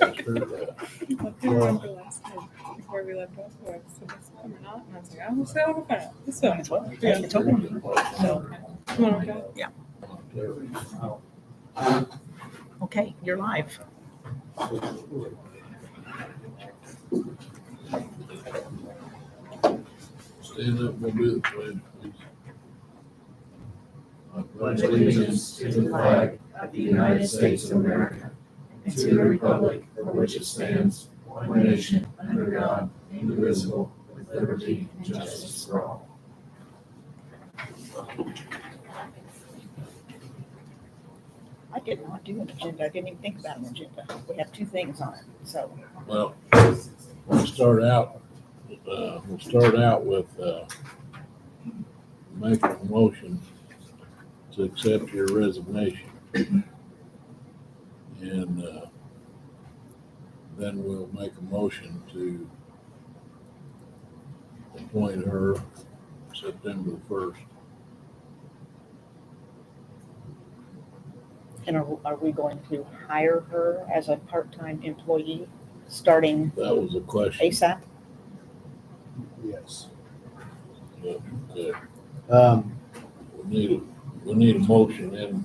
asked her that. What do you remember last time before we left off? Was this one or not? And I was like, I'm still on the phone. This one is what? Yeah, it's okay. So, you want to go? Yeah. Okay, you're live. Stand up and do the pledge, please. I Pledge allegiance to the flag of the United States of America and to the republic for which it stands, one nation, under God, indivisible, with liberty and justice for all. I did not do an agenda. I didn't even think about an agenda. We have two things on it, so. Well, we'll start out with making a motion to accept your resignation. And then we'll make a motion to appoint her September the 1st. And are we going to hire her as a part-time employee starting That was a question. ASAP? Yes. Okay. Um, We need a motion and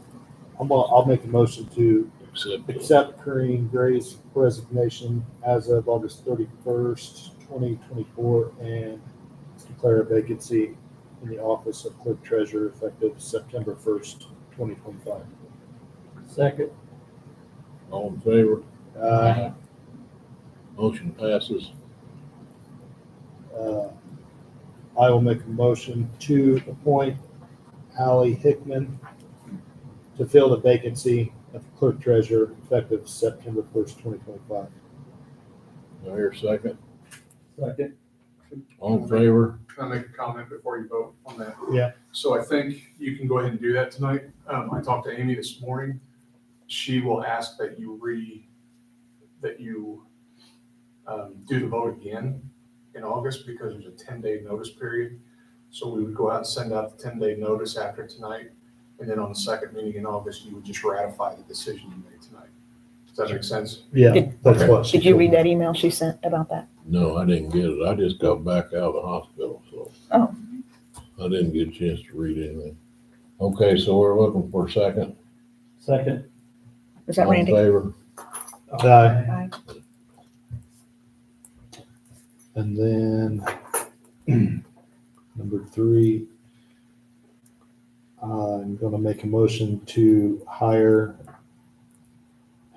I'll make a motion to accept. accept Corinne Gray's resignation as of August 31st, 2024, and declare a vacancy in the office of clerk treasurer effective September 1st, 2025. Second. All in favor? Uh, Motion passes. I will make a motion to appoint Allie Hickman to fill the vacancy of clerk treasurer effective September 1st, 2025. Do I hear a second? Second. All in favor? Can I make a comment before you vote on that? Yeah. So I think you can go ahead and do that tonight. I talked to Amy this morning. She will ask that you do the vote again in August because there's a 10-day notice period. So we would go out and send out the 10-day notice after tonight. And then on the second meeting in August, you would just ratify the decision you made tonight. Does that make sense? Yeah, that's Okay. what. she Did you told read me. that email she sent about that? No, I didn't get it. I just got back out of the hospital, so. Oh. I didn't get a chance to read anything. Okay, so we're looking for a second. Second. Is that All in Randy? favor? Aye. And then number 3, I'm going to make a motion to hire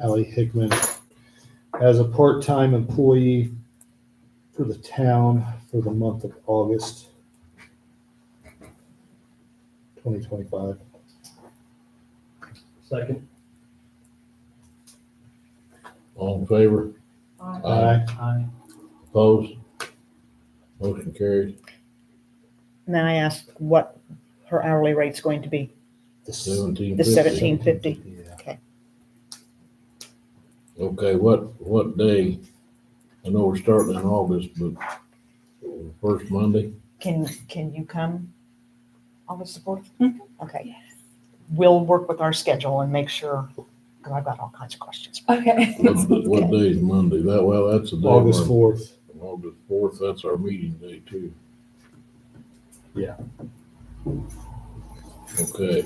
Allie Hickman as a part-time employee for the town for the month of August 2025. Second. All in favor? Aye. Aye. Opposed? Motion carried. And then I asked what her hourly rate's going to be. The $17.50. The $17.50. Yeah. Okay, what day? I know we're starting in August, but first Monday? Can you come August the 4th? Okay. We'll work with our schedule and make sure, because I've got all kinds of questions. Okay. What day is Monday? That's the day. August our- 4th. August 4th, that's our meeting day too. Yeah. Okay.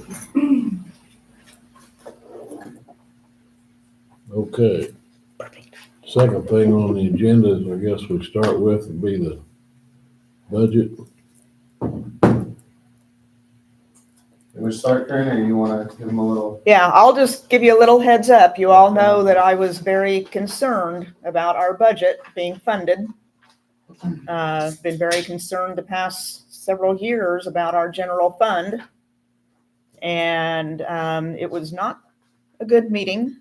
Okay. Perfect. Second thing on the agenda is, I guess we start with would be the budget. Can we start, Karen, or you want to give them a little? Yeah, I'll just give you a little heads up. You all know that I was very concerned about our budget being funded. Been very concerned the past several years about our general fund. And it was not a good meeting.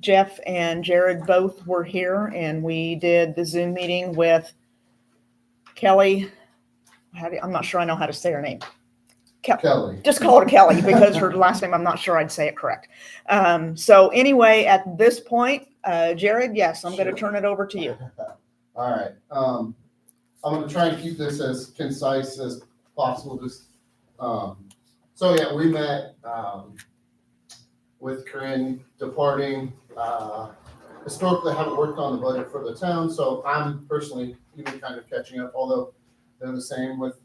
Jeff and Jared both were here and we did the Zoom meeting with Kelly. I'm not sure I know how to say her name. Kelly. Just call her Kelly because her last name, I'm not sure I'd say it correct. So anyway, at this point, Jared, yes, I'm going to turn it over to you. All right. I'm going to try and keep this as concise as possible. So yeah, we met with Corinne departing, historically I haven't worked on the budget for the town, so I'm personally even kind of catching up, although they're the same with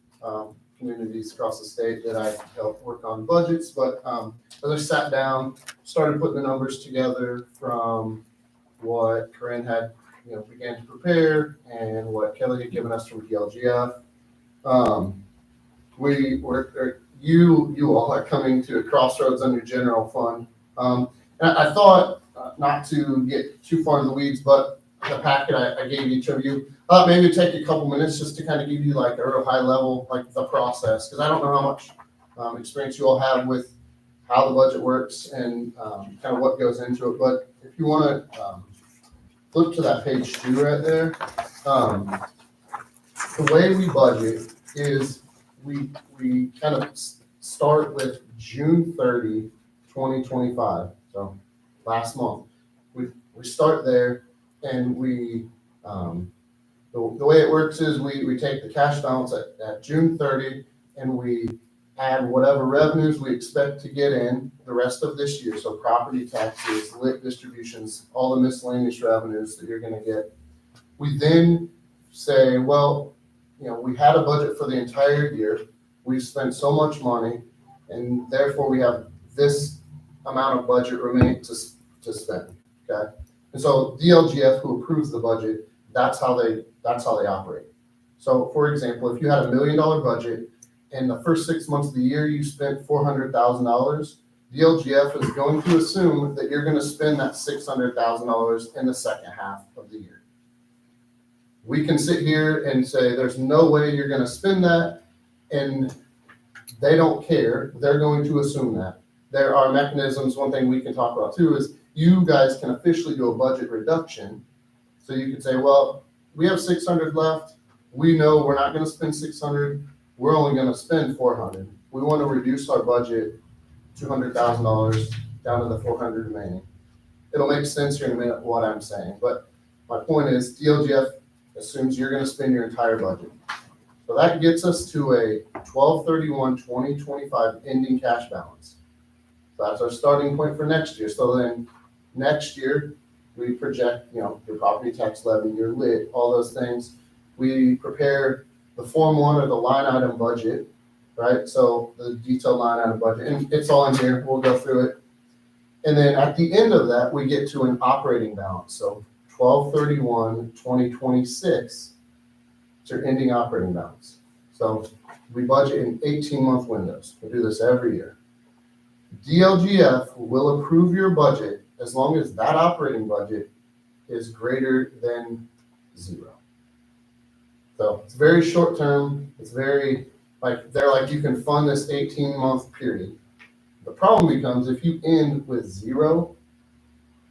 communities across the state that I help work on budgets. But as I sat down, started putting the numbers together from what Corinne had, began to prepare and what Kelly had given us from DLGF. You all are coming to a crossroads on your general fund. And I thought not to get too far in the weeds, but the packet I gave each of you, maybe it'd take a couple minutes just to kind of give you like a real high level, like the process, because I don't know how much experience you all have with how the budget works and kind of what goes into it. But if you want to flip to that page 2 right there, the way we budget is we kind of start with June 30, 2025. So last month, we start there, and we the way it works is we take the cash balance at June 30, and we add whatever revenues we expect to get in the rest of this year. So property taxes, lit distributions, all the miscellaneous revenues that you're going to get. We then say, well, we had a budget for the entire year. We've spent so much money, and therefore we have this amount of budget remaining to spend. Okay, and so DLGF, who approves the budget, that's how they operate. So, for example, if you had $1 million budget and the first 6 months of the year you spent $400,000, DLGF is going to assume that you're going to spend that $600,000 in the second half of the year. We can sit here and say there's no way you're going to spend that, and they don't care. They're going to assume that. There are mechanisms. One thing we can talk about too is you guys can officially do a budget reduction. So you can say, well, we have 600 left. We know we're not going to spend 600. We're only going to spend 400. We want to reduce our budget $200,000 down to the 400 remaining. It'll make sense here in a minute what I'm saying, but my point is DLGF assumes you're going to spend your entire budget. So that gets us to a 12/31/2025 ending cash balance. So that's our starting point for next year. So then next year we project, your property tax levy, your lit, all those things. We prepare the Form 1 or the line item budget, right? So the detailed line item budget, and it's all in here. We'll go through it. And then at the end of that, we get to an operating balance. So 12/31/2026 is your ending operating balance. So we budget in 18-month windows. We do this every year. DLGF will approve your budget as long as that operating budget is greater than 0. So it's very short term. It's very they're like, you can fund this 18-month period. The problem becomes if you end with 0,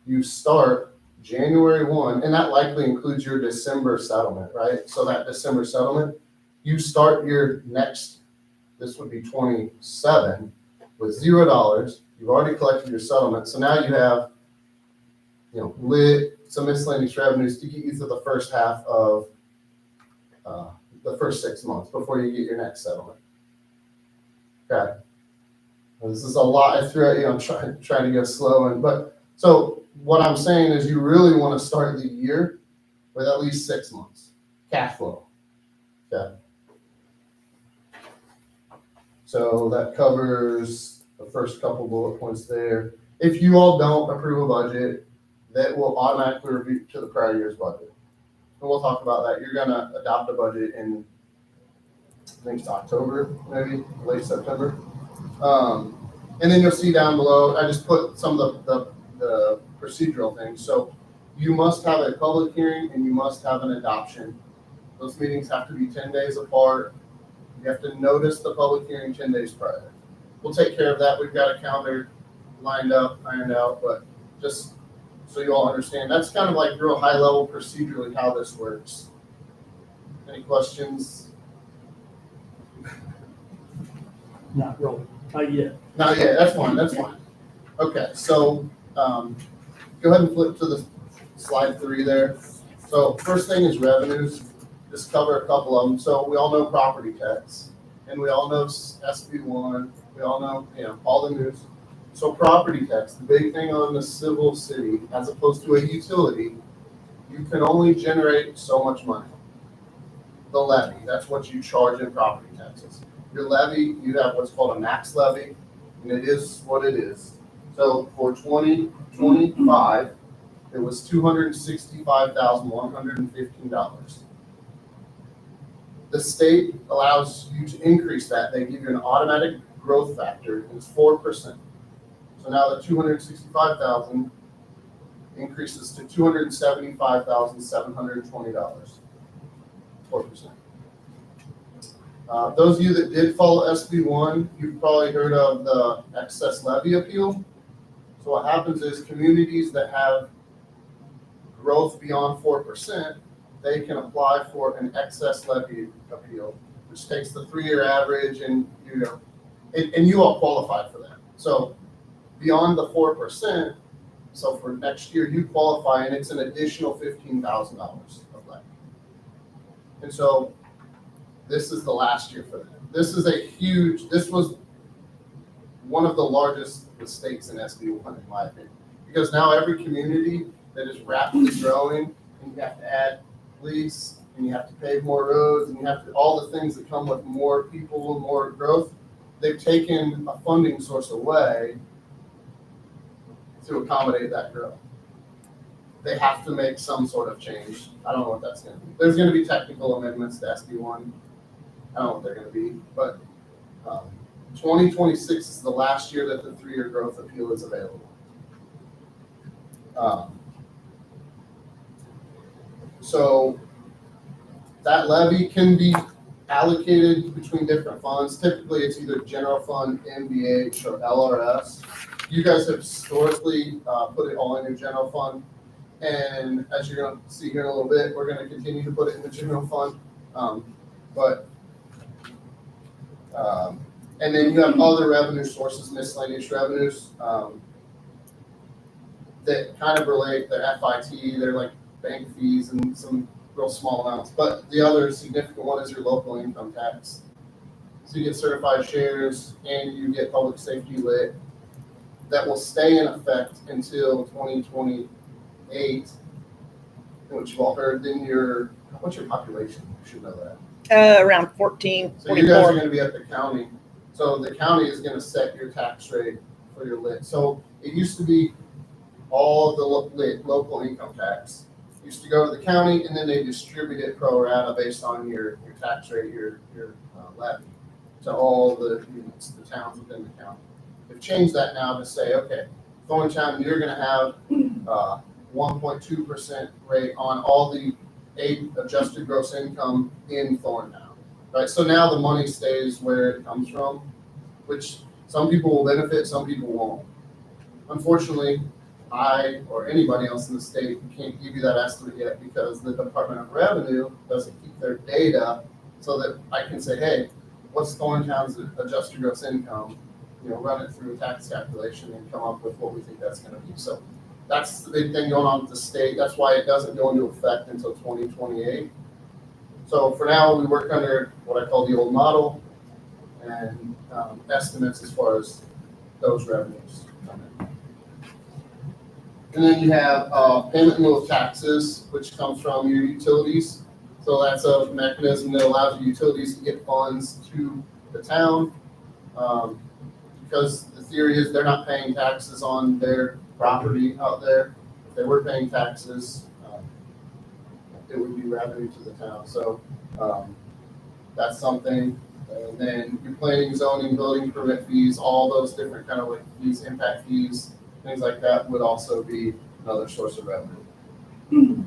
you start January 1, and that likely includes your December settlement, right? So that December settlement, you start your next, this would be 27, with $0. You've already collected your settlement. So now you have, lit, some miscellaneous revenues to get you through the first half of the first 6 months before you get your next settlement. Okay. This is a lot I threw at you. I'm trying to go slow, but so what I'm saying is you really want to start the year with at least 6 months cash flow. Okay. So that covers the first couple bullet points there. If you all don't approve a budget, that will automatically review to the prior year's budget. And we'll talk about that. You're going to adopt a budget in, I think it's October, maybe late September. And then you'll see down below, I just put some of the procedural things. So you must have a public hearing and you must have an adoption. Those meetings have to be 10 days apart. You have to notice the public hearing 10 days prior. We'll take care of that. We've got a calendar lined up, ironed out, but just so you all understand, that's kind of like real high level procedurally how this works. Any questions? Not really, not yet. Not yet, that's fine. Okay, so go ahead and flip to the slide 3 there. So first thing is revenues. Just cover a couple of them. So we all know property tax, and we all know SB1. We all know, all the news. So property tax, the big thing on the civil city, as opposed to a utility, you can only generate so much money. The levy, that's what you charge in property taxes. Your levy, you have what's called a max levy, and it is what it is. So for 2025, it was $265,115. The state allows you to increase that. They give you an automatic growth factor, and it's 4%. So now the 265,000 increases to $275,720. 4%. Those of you that did follow SB1, you've probably heard of the excess levy appeal. So what happens is communities that have growth beyond 4%, they can apply for an excess levy appeal, which takes the 3-year average, and you all qualified for that. So beyond the 4%, so for next year you qualify, and it's an additional $15,000 of levy. And so this is the last year for that. This was one of the largest mistakes in SB1, in my opinion, because now every community that is rapidly growing, and you have to add police, and you have to pave more roads, and you have to, all the things that come with more people and more growth, they've taken a funding source away to accommodate that growth. They have to make some sort of change. I don't know what that's going to be. There's going to be technical amendments to SB1. I don't know what they're going to be, but 2026 is the last year that the 3-year growth appeal is available. So that levy can be allocated between different funds. Typically, it's either general fund, MVH, or LRS. You guys have historically put it all in your general fund. And as you're going to see here in a little bit, we're going to continue to put it in the general fund. And then you have other revenue sources, miscellaneous revenues, that kind of relate. They're FIT, they're like bank fees and some real small amounts. But the other significant one is your local income tax. So you get certified shares and you get public safety lit. That will stay in effect until 2028, which you've all heard. Then what's your population? You should know that. Around 14, So you guys are 44. going to be at the county. So the county is going to set your tax rate for your lit. So it used to be all the local income tax used to go to the county, and then they distribute it pro rata based on your tax rate, your levy, to all the units, the towns within the county. They've changed that now to say, okay, Thorntown, you're going to have 1.2% rate on all the adjusted gross income in Thorntown, right? So now the money stays where it comes from, which some people will benefit, some people won't. Unfortunately, I or anybody else in the state can't give you that estimate yet because the Department of Revenue doesn't keep their data so that I can say, hey, what's Thorntown's adjusted gross income? Run it through a tax calculation and come up with what we think that's going to be. So that's the big thing going on with the state. That's why it doesn't go into effect until 2028. So for now, we work under what I call the old model and estimates as far as those revenues come in. And then you have payment in lieu of taxes, which comes from your utilities. So that's a mechanism that allows your utilities to get funds to the town. Because the theory is they're not paying taxes on their property out there. If they were paying taxes, it would be revenue to the town. So that's something. And then your planning, zoning, building permit fees, all those different kind of fees, impact fees, things like that would also be another source of revenue.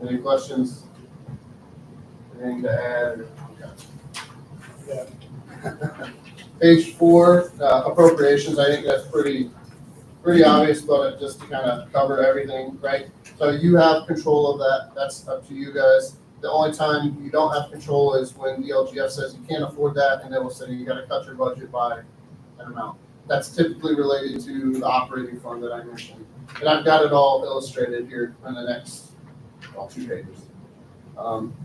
Any questions? Anything to add? Okay. Page 4, appropriations. I think that's pretty obvious, but just to kind of cover everything, right? So you have control of that. That's up to you guys. The only time you don't have control is when the LGF says you can't afford that, and they will say you got to cut your budget by an amount. That's typically related to the operating fund that I mentioned. And I've got it all illustrated here on the next 2 pages.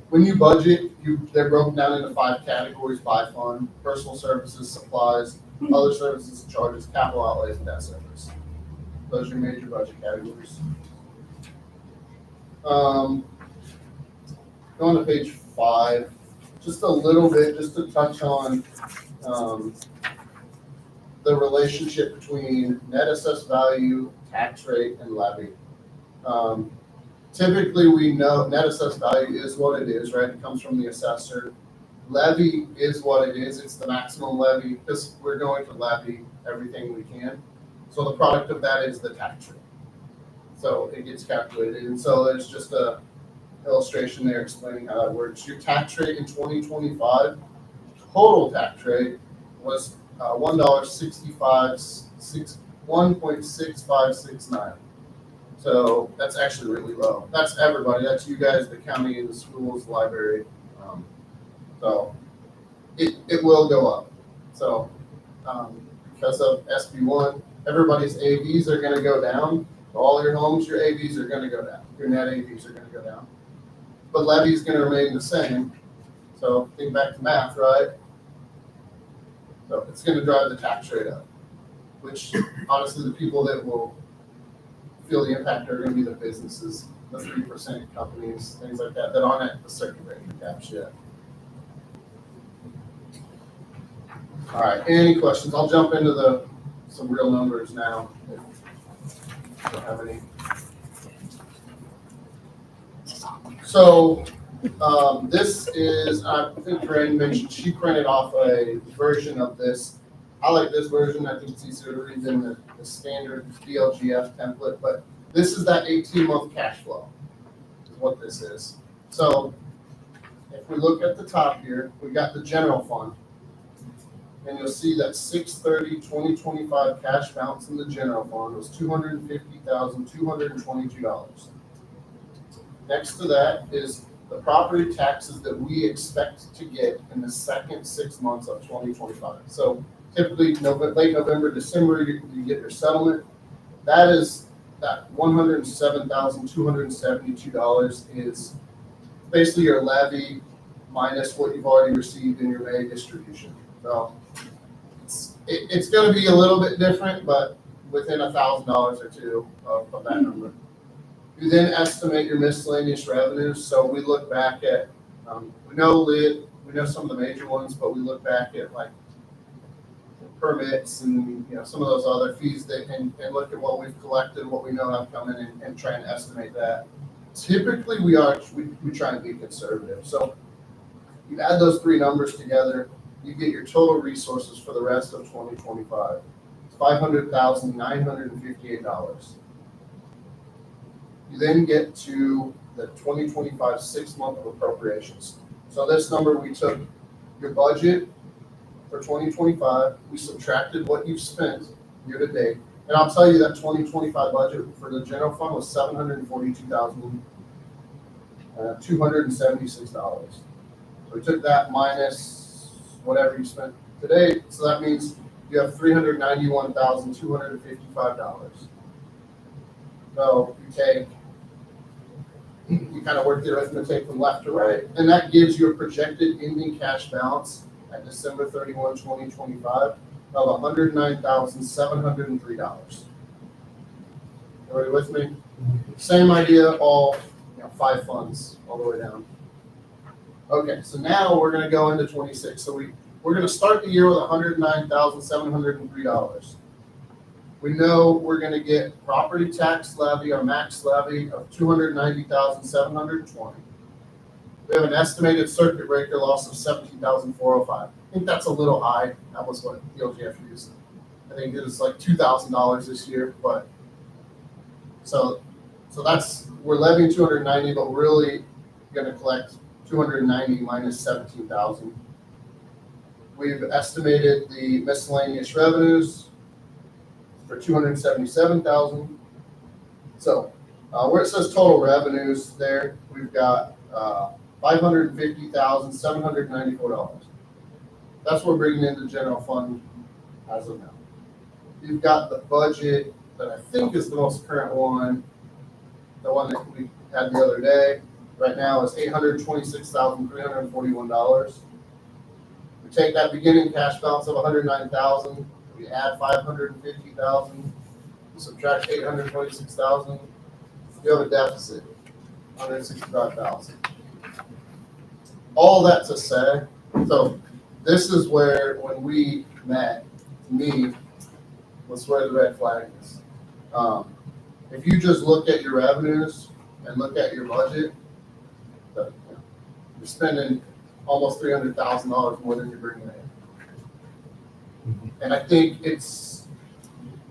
When you budget, they're broken down into 5 categories by fund: personal services, supplies, other services and charges, capital outlays, and debt service. Those are your major budget categories. Going to page 5, just a little bit, just to touch on the relationship between net assessed value, tax rate, and levy. Typically, we know net assessed value is what it is, right? It comes from the assessor. Levy is what it is. It's the maximum levy because we're going to levy everything we can. So the product of that is the tax rate. So it gets calculated. And so there's just a illustration there explaining how that works. Your tax rate in 2025, total tax rate was $1.6569. So that's actually really low. That's everybody. That's you guys, the county, the schools, the library. So it will go up. So because of SB1, everybody's AVs are going to go down. All your homes, your AVs are going to go down. Your net AVs are going to go down. But levy is going to remain the same. So think back to math, right? So it's going to drive the tax rate up, which honestly the people that will feel the impact are going to be the businesses, the 3% companies, things like that aren't at the circuit breaker caps yet. All right, any questions? I'll jump into some real numbers now. If you don't have any. So this is, I think Corinne mentioned, she printed off a version of this. I like this version. I think it's easier to read than the standard DLGF template, but this is that 18-month cash flow is what this is. So if we look at the top here, we got the general fund. And you'll see that 6/30/2025 cash balance in the general fund was $250,222. Next to that is the property taxes that we expect to get in the second 6 months of 2025. So typically late November, December, you get your settlement. That is that $107,272 is basically your levy minus what you've already received in your May distribution. So it's going to be a little bit different, but within $1,000 or two of that number. You then estimate your miscellaneous revenues. So we look back at, we know some of the major ones, but we look back at like permits and some of those other fees and look at what we've collected, what we know have come in, and try and estimate that. Typically, we try and be conservative. So you add those three numbers together, you get your total resources for the rest of 2025. It's $500,958. You then get to the 2025 6-month of appropriations. So this number, we took your budget for 2025, we subtracted what you've spent year to date, and I'll tell you that 2025 budget for the general fund was $742,276. So we took that minus whatever you spent today, so that means you have $391,255. So you kind of work the arithmetic from left to right, and that gives you a projected ending cash balance at December 31, 2025 of $109,703. Everybody with me? Same idea, all 5 funds all the way down. Okay, so now we're going to go into 26. So we're going to start the year with $109,703. We know we're going to get property tax levy, our max levy of $290,720. We have an estimated circuit breaker loss of $17,405. I think that's a little high. That was what DLGF used. I think it was like $2,000 this year, but so that's, we're levying $290, but we're really going to collect $290 minus $17,000. We've estimated the miscellaneous revenues for $277,000. So where it says total revenues there, we've got $550,794. That's what we're bringing into the general fund as of now. You've got the budget that I think is the most current one, the one that we had the other day. Right now is $826,341. We take that beginning cash balance of $109,000, we add 550,000, subtract 826,000, you have a deficit, 165,000. All that to say, so this is where, when we met, to me, was where the red flag is. If you just look at your revenues and look at your budget, you're spending almost $300,000 more than you're bringing in. And I think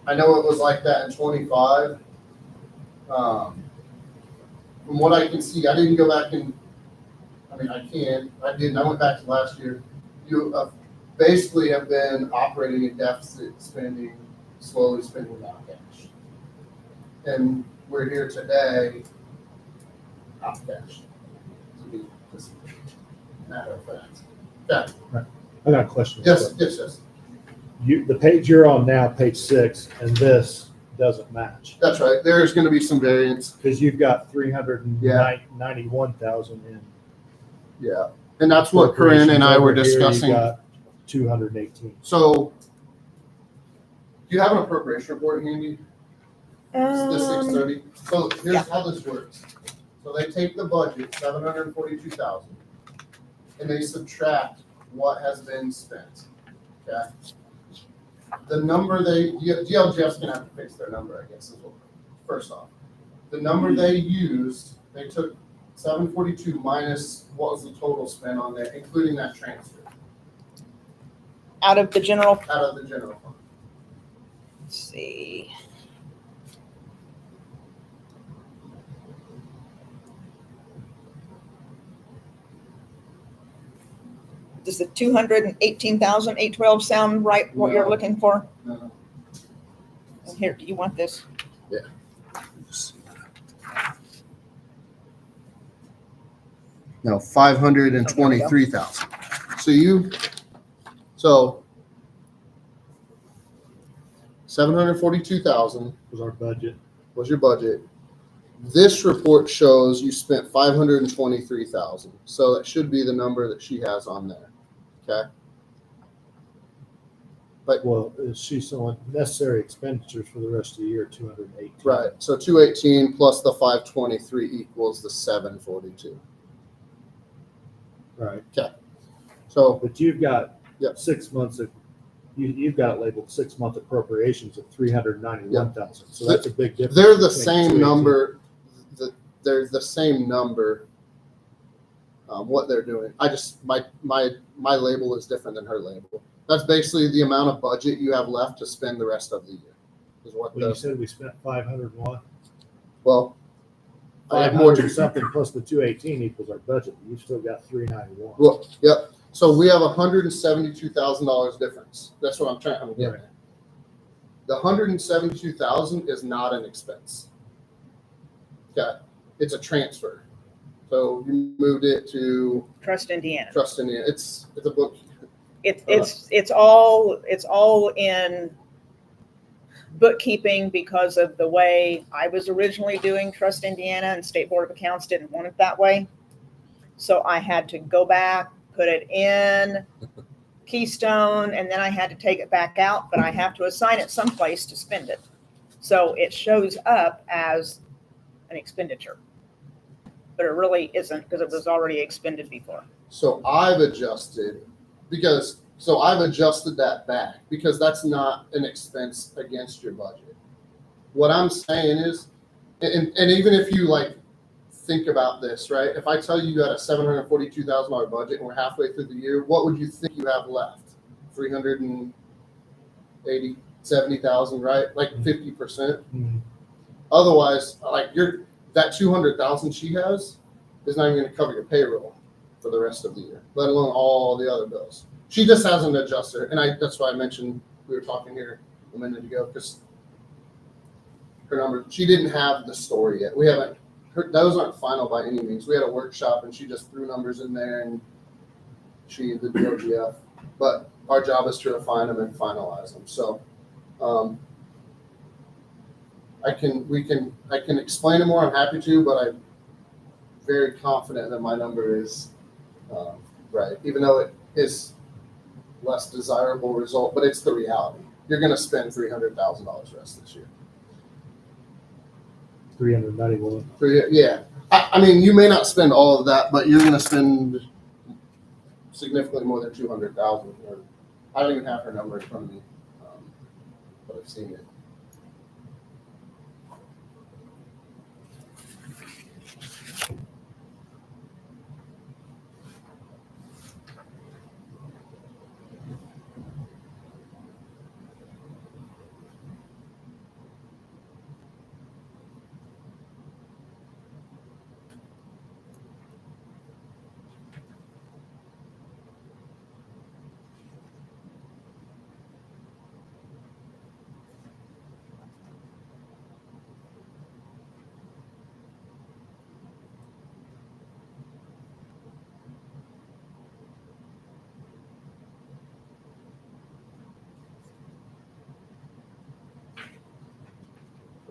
I know it was like that in 25. From what I can see, I didn't go back and, I went back to last year. You basically have been operating in deficit spending, slowly spending out cash. And we're here today, out cash. To be just a matter of fact. Yeah. I got a question. Yes. The page you're on now, page 6, and this doesn't match. That's right. There's going to be some variance. Because you've got 391,000 in. Yeah. And that's what Corinne and I were Over here, you discussing. got 218. So, do you have an appropriation report handy? It's the 630. So here's Yeah. how this works. So they take the budget, 742,000, and they subtract what has been spent. Okay. The number DLGF's gonna have to fix their number, I guess, first off. The number they used, they took 742 minus what was the total spent on there, including that transfer Out of the general, out of the general fund. let's see. Does the 218,812 sound right, what you're No. looking for? No. Here, do you want this? No, 523,000. So 742,000 Was our budget. was your budget. This report shows you spent 523,000. So that should be the number that she has on there. Okay. Well, she's showing necessary expenditures for the rest of the year, 218. Right. So 218 plus the 523 equals the 742. Right. So But you've got Yep. 6 months of, you've got it labeled 6-month appropriations of 391,000. So that's a big difference. they're the between same 218. number. They're the same number. What they're doing. I just my label is different than her label. That's basically the amount of budget you have left to spend the rest of the year. Is what Well, you said we spent 501. well. I have more 500 something plus the 218 equals our budget. You've still got 391. Well, yep. So we have $172,000 difference. That's what I'm getting Right. at. The $172,000 is not an expense. Okay, it's a transfer. So you moved it to Trust Indiana. Trust Indiana. It's a book. It's all in bookkeeping because of the way I was originally doing Trust Indiana, and State Board of Accounts didn't want it that way. So I had to go back, put it in Keystone, and then I had to take it back out, but I have to assign it someplace to spend it. So it shows up as an expenditure, but it really isn't because it was already expended before. So I've adjusted that back because that's not an expense against your budget. What I'm saying is, and even if you think about this, right? If I tell you you had a $742,000 budget and we're halfway through the year, what would you think you have left? 70,000, right? Like 50%. Mhm. Otherwise, that 200,000 she has is not even going to cover your payroll for the rest of the year, let alone all the other bills. She just has an adjuster, and that's why I mentioned we were talking here a minute ago because her number. She didn't have the story yet. We haven't. Those aren't final by any means. We had a workshop, and she just threw numbers in there, and she did the OGF. But our job is to refine them and finalize them. So, I can explain it more. I'm happy to, but I'm very confident that my number is right, even though it is less desirable result, but it's the reality. you're gonna spend $300,000 the rest of this year. 391. Yeah, I mean, you may not spend all of that, but you're gonna spend significantly more than 200,000. I don't even have her number in front of me, but I've seen it.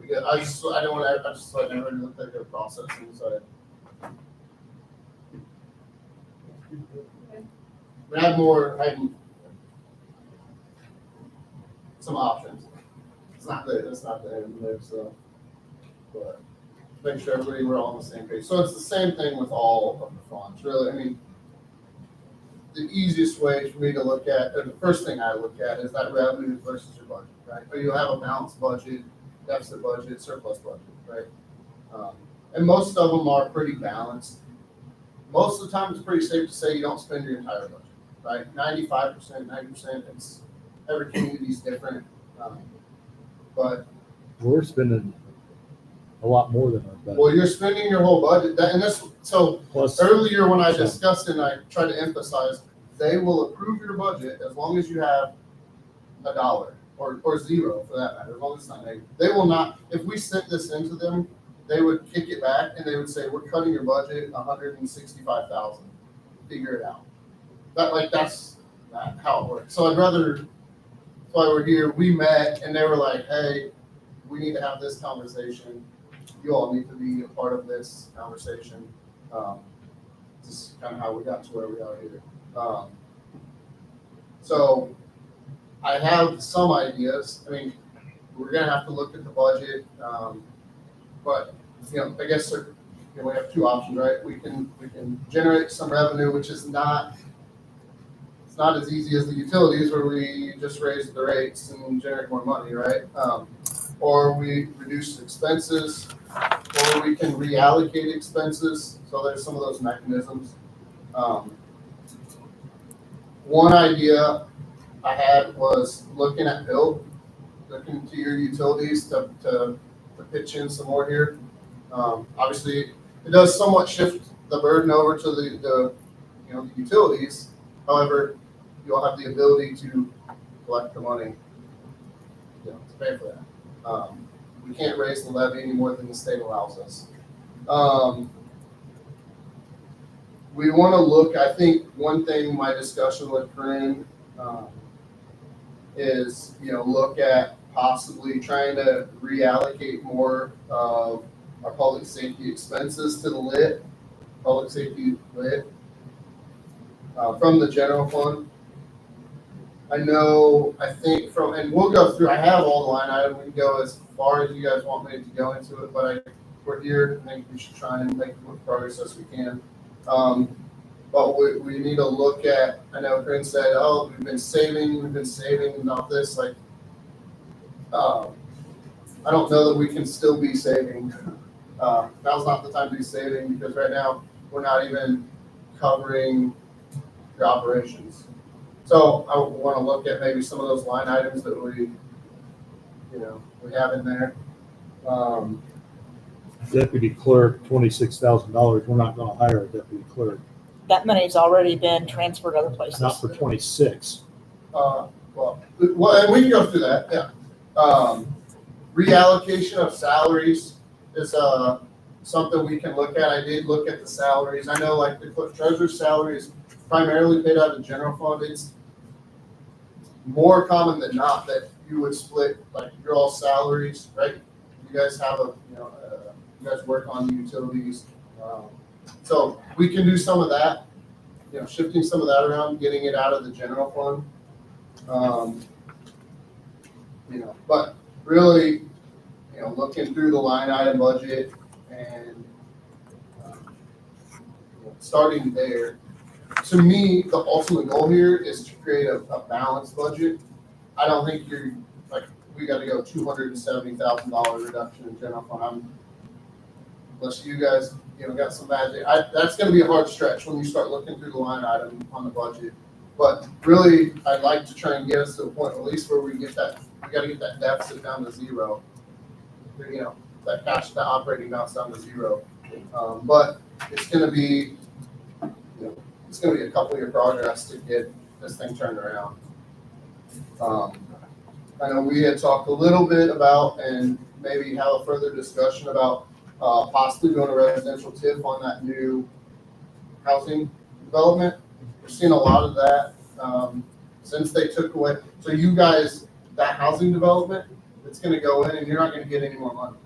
Yeah, I didn't want to, I just so I never looked at their processing, so I had some options. It's not the end there, so, but make sure everybody, we're all on the same page. So it's the same thing with all of the funds, really. I mean, the easiest way for me to look at, or the first thing I look at is that revenue versus your budget, right? Or you have a balanced budget, deficit budget, surplus budget, right? And most of them are pretty balanced. Most of the time, it's pretty safe to say you don't spend your entire budget, right? 95%, 90%, it's, every community is different. But We're spending a lot more than our budget. well, you're spending your whole budget. So Plus, earlier when I discussed it, and I tried to emphasize, they will approve your budget as long as you have $1 or zero for that matter, as long as it's not negative. They will not, if we sent this into them, they would kick it back and they would say, we're cutting your budget $165,000. Figure it out. That's not how it works. So I'd rather, that's why we're here. We met and they were like, hey, we need to have this conversation. You all need to be a part of this conversation. This is kind of how we got to where we are here. So I have some ideas. I mean, we're gonna have to look at the budget, but I guess we have two options, right? We can generate some revenue, which is not as easy as the utilities, where we just raise the rates and generate more money, right? Or we reduce expenses, or we can reallocate expenses. So there's some of those mechanisms. One idea I had was looking at looking to your utilities to pitch in some more here. Obviously, it does somewhat shift the burden over to the utilities. However, you'll have the ability to collect the money to pay for that. We can't raise the levy any more than the state allows us. We want to look, I think one thing my discussion with Corinne is, look at possibly trying to reallocate more of our public safety expenses to the public safety lit, from the general fund. I think and we'll go through, I have all the line items, we can go as far as you guys want me to go into it, but we're here, I think we should try and make as much progress as we can. But we need to look at, I know Corinne said, oh, we've been saving about this, I don't know that we can still be saving. Now's not the time to be saving, because right now, we're not even covering your operations. So I want to look at maybe some of those line items that we have in there. deputy clerk, $26,000. We're not going to hire a deputy clerk. That money's already been transferred other places. Not for 26. Well, and we can go through that. Yeah. Reallocation of salaries is something we can look at. I did look at the salaries. I know, like, the clerk treasurer's salary is primarily paid out of the general fund. It's more common than not that you would split, like, your all salaries, right? You guys have you guys work on the utilities. So we can do some of that, shifting some of that around, getting it out of the general fund. But really, looking through the line item budget and starting there, to me, the ultimate goal here is to create a balanced budget. I don't think we got to go $270,000 reduction in general fund. Unless you guys, got some magic. That's going to be a hard stretch when you start looking through the line item on the budget. But really, I'd like to try and get us to a point at least where we got to get that deficit down to zero. That that operating balance down to zero. But it's going to be, a couple year progress to get this thing turned around. I know we had talked a little bit about, and maybe have a further discussion about possibly doing a residential TIF on that new housing development. We're seeing a lot of that since they took away. So you guys, that housing development, it's going to go in and you're not going to get any more money.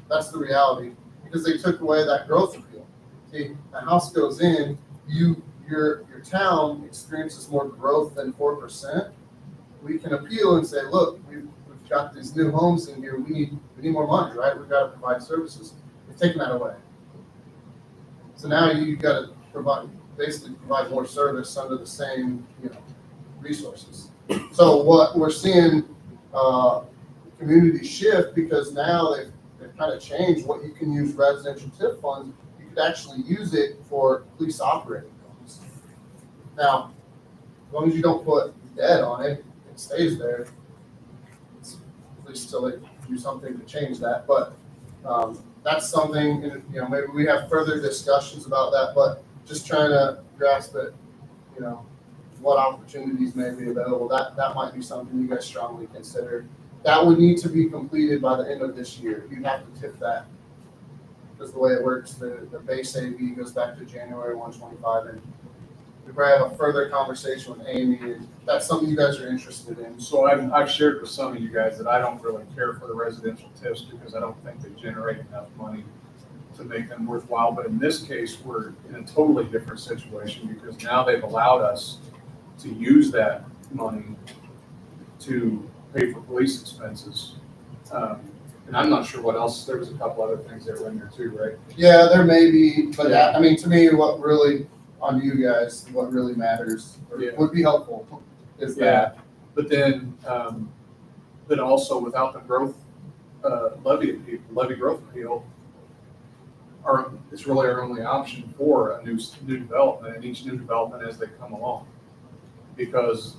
That's the reality, because they took away that growth appeal. See, the house goes in, your town experiences more growth than 4%. We can appeal and say, look, we've got these new homes in here. We need more money, right? We've got to provide services. We've taken that away. So now you've got to basically provide more service under the same, resources. So what we're seeing, community shift, because now they've kind of changed what you can use residential TIF funds. You could actually use it for police operating funds. Now, as long as you don't put debt on it, it stays there. At least till they do something to change that. But that's something, maybe we have further discussions about that, but just trying to grasp it, what opportunities may be available. That might be something you guys strongly consider. That would need to be completed by the end of this year. You'd have to tip that. Because the way it works, the base AV goes back to January 125, and we probably have a further conversation with Amy, and that's something you guys are interested in. So I've shared with some of you guys that I don't really care for the residential TIFs because I don't think they generate enough money to make them worthwhile. But in this case, we're in a totally different situation because now they've allowed us to use that money to pay for police expenses. And I'm not sure what else. There was a couple other things that were in there too, right? Yeah, there may be, but to me, what really, on you guys, what really matters, or would be helpful, is that. But then, also without the growth levy growth appeal, it's really our only option for a new development, and each new development as they come along. Because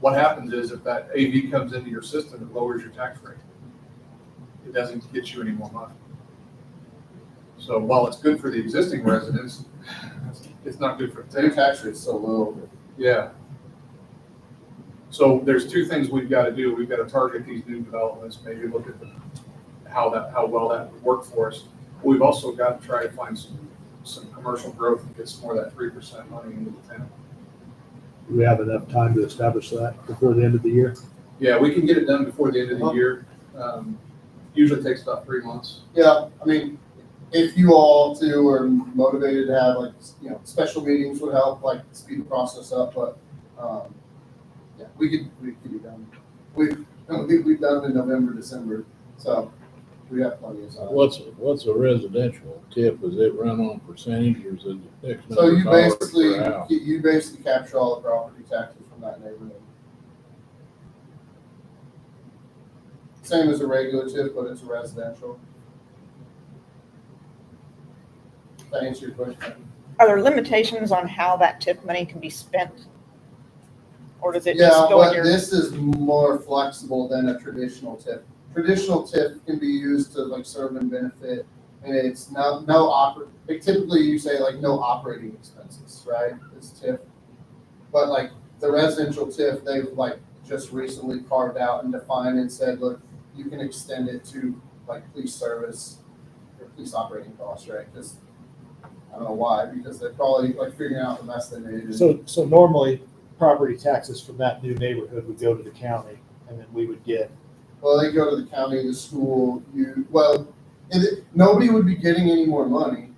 what happens is if that AV comes into your system, it lowers your tax rate. It doesn't get you any more money. So while it's good for the existing residents, it's not good for the tax rate is so low. Yeah. So there's two things we've got to do. We've got to target these new developments, maybe look at how well that would work for us. We've also got to try to find some commercial growth and get some more of that 3% money into the town. Do we have enough time to establish that before the end of the year? Yeah, we can get it done before the end of the year. Usually takes about 3 months. Yeah, I mean, if you all too are motivated to have special meetings would help speed the process up, but we could be done. We've done it in November, December, so we have plenty of time. What's a residential TIF? Is it run on percentage or is it X So number of dollars per house? you basically capture all the property taxes from that neighborhood. Same as a regular TIF, but it's a residential. Does that answer your question? Are there limitations on how that TIF money can be spent? Or does it just go in but your? this is more flexible than a traditional TIF. Traditional TIF can be used to serve and benefit, and it's typically you say no operating expenses, right? It's TIF. But the residential TIF, they've just recently carved out and defined and said, look, you can extend it to police service or police operating costs, right? Because I don't know why, because they're probably figuring out the mess they made. So normally property taxes from that new neighborhood would go to the county, and then we would get. Well, they go to the county, the school. Nobody would be getting any more money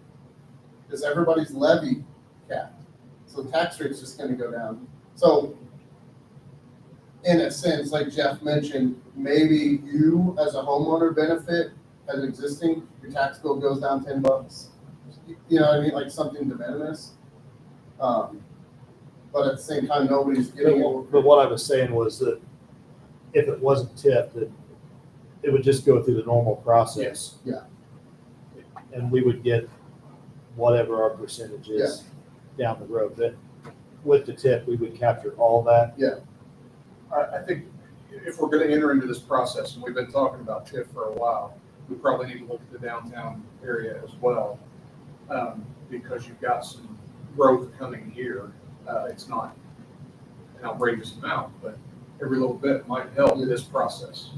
because everybody's levy capped. So the tax rate's just going to go down. So in a sense, like Jeff mentioned, maybe you as a homeowner benefit as existing, your tax bill goes down $10. You know what I mean? Like something de minimis. But at the same time, nobody's getting it. But what I was saying was that if it wasn't tipped, that it would just go through the normal process. Yeah. And we would get whatever our percentage is down the road. But with the tip, we would capture all that. I think if we're gonna enter into this process, and we've been talking about TIF for a while, we probably need to look at the downtown area as well. Because you've got some growth coming here. It's not an outrageous amount, but every little bit might help this process.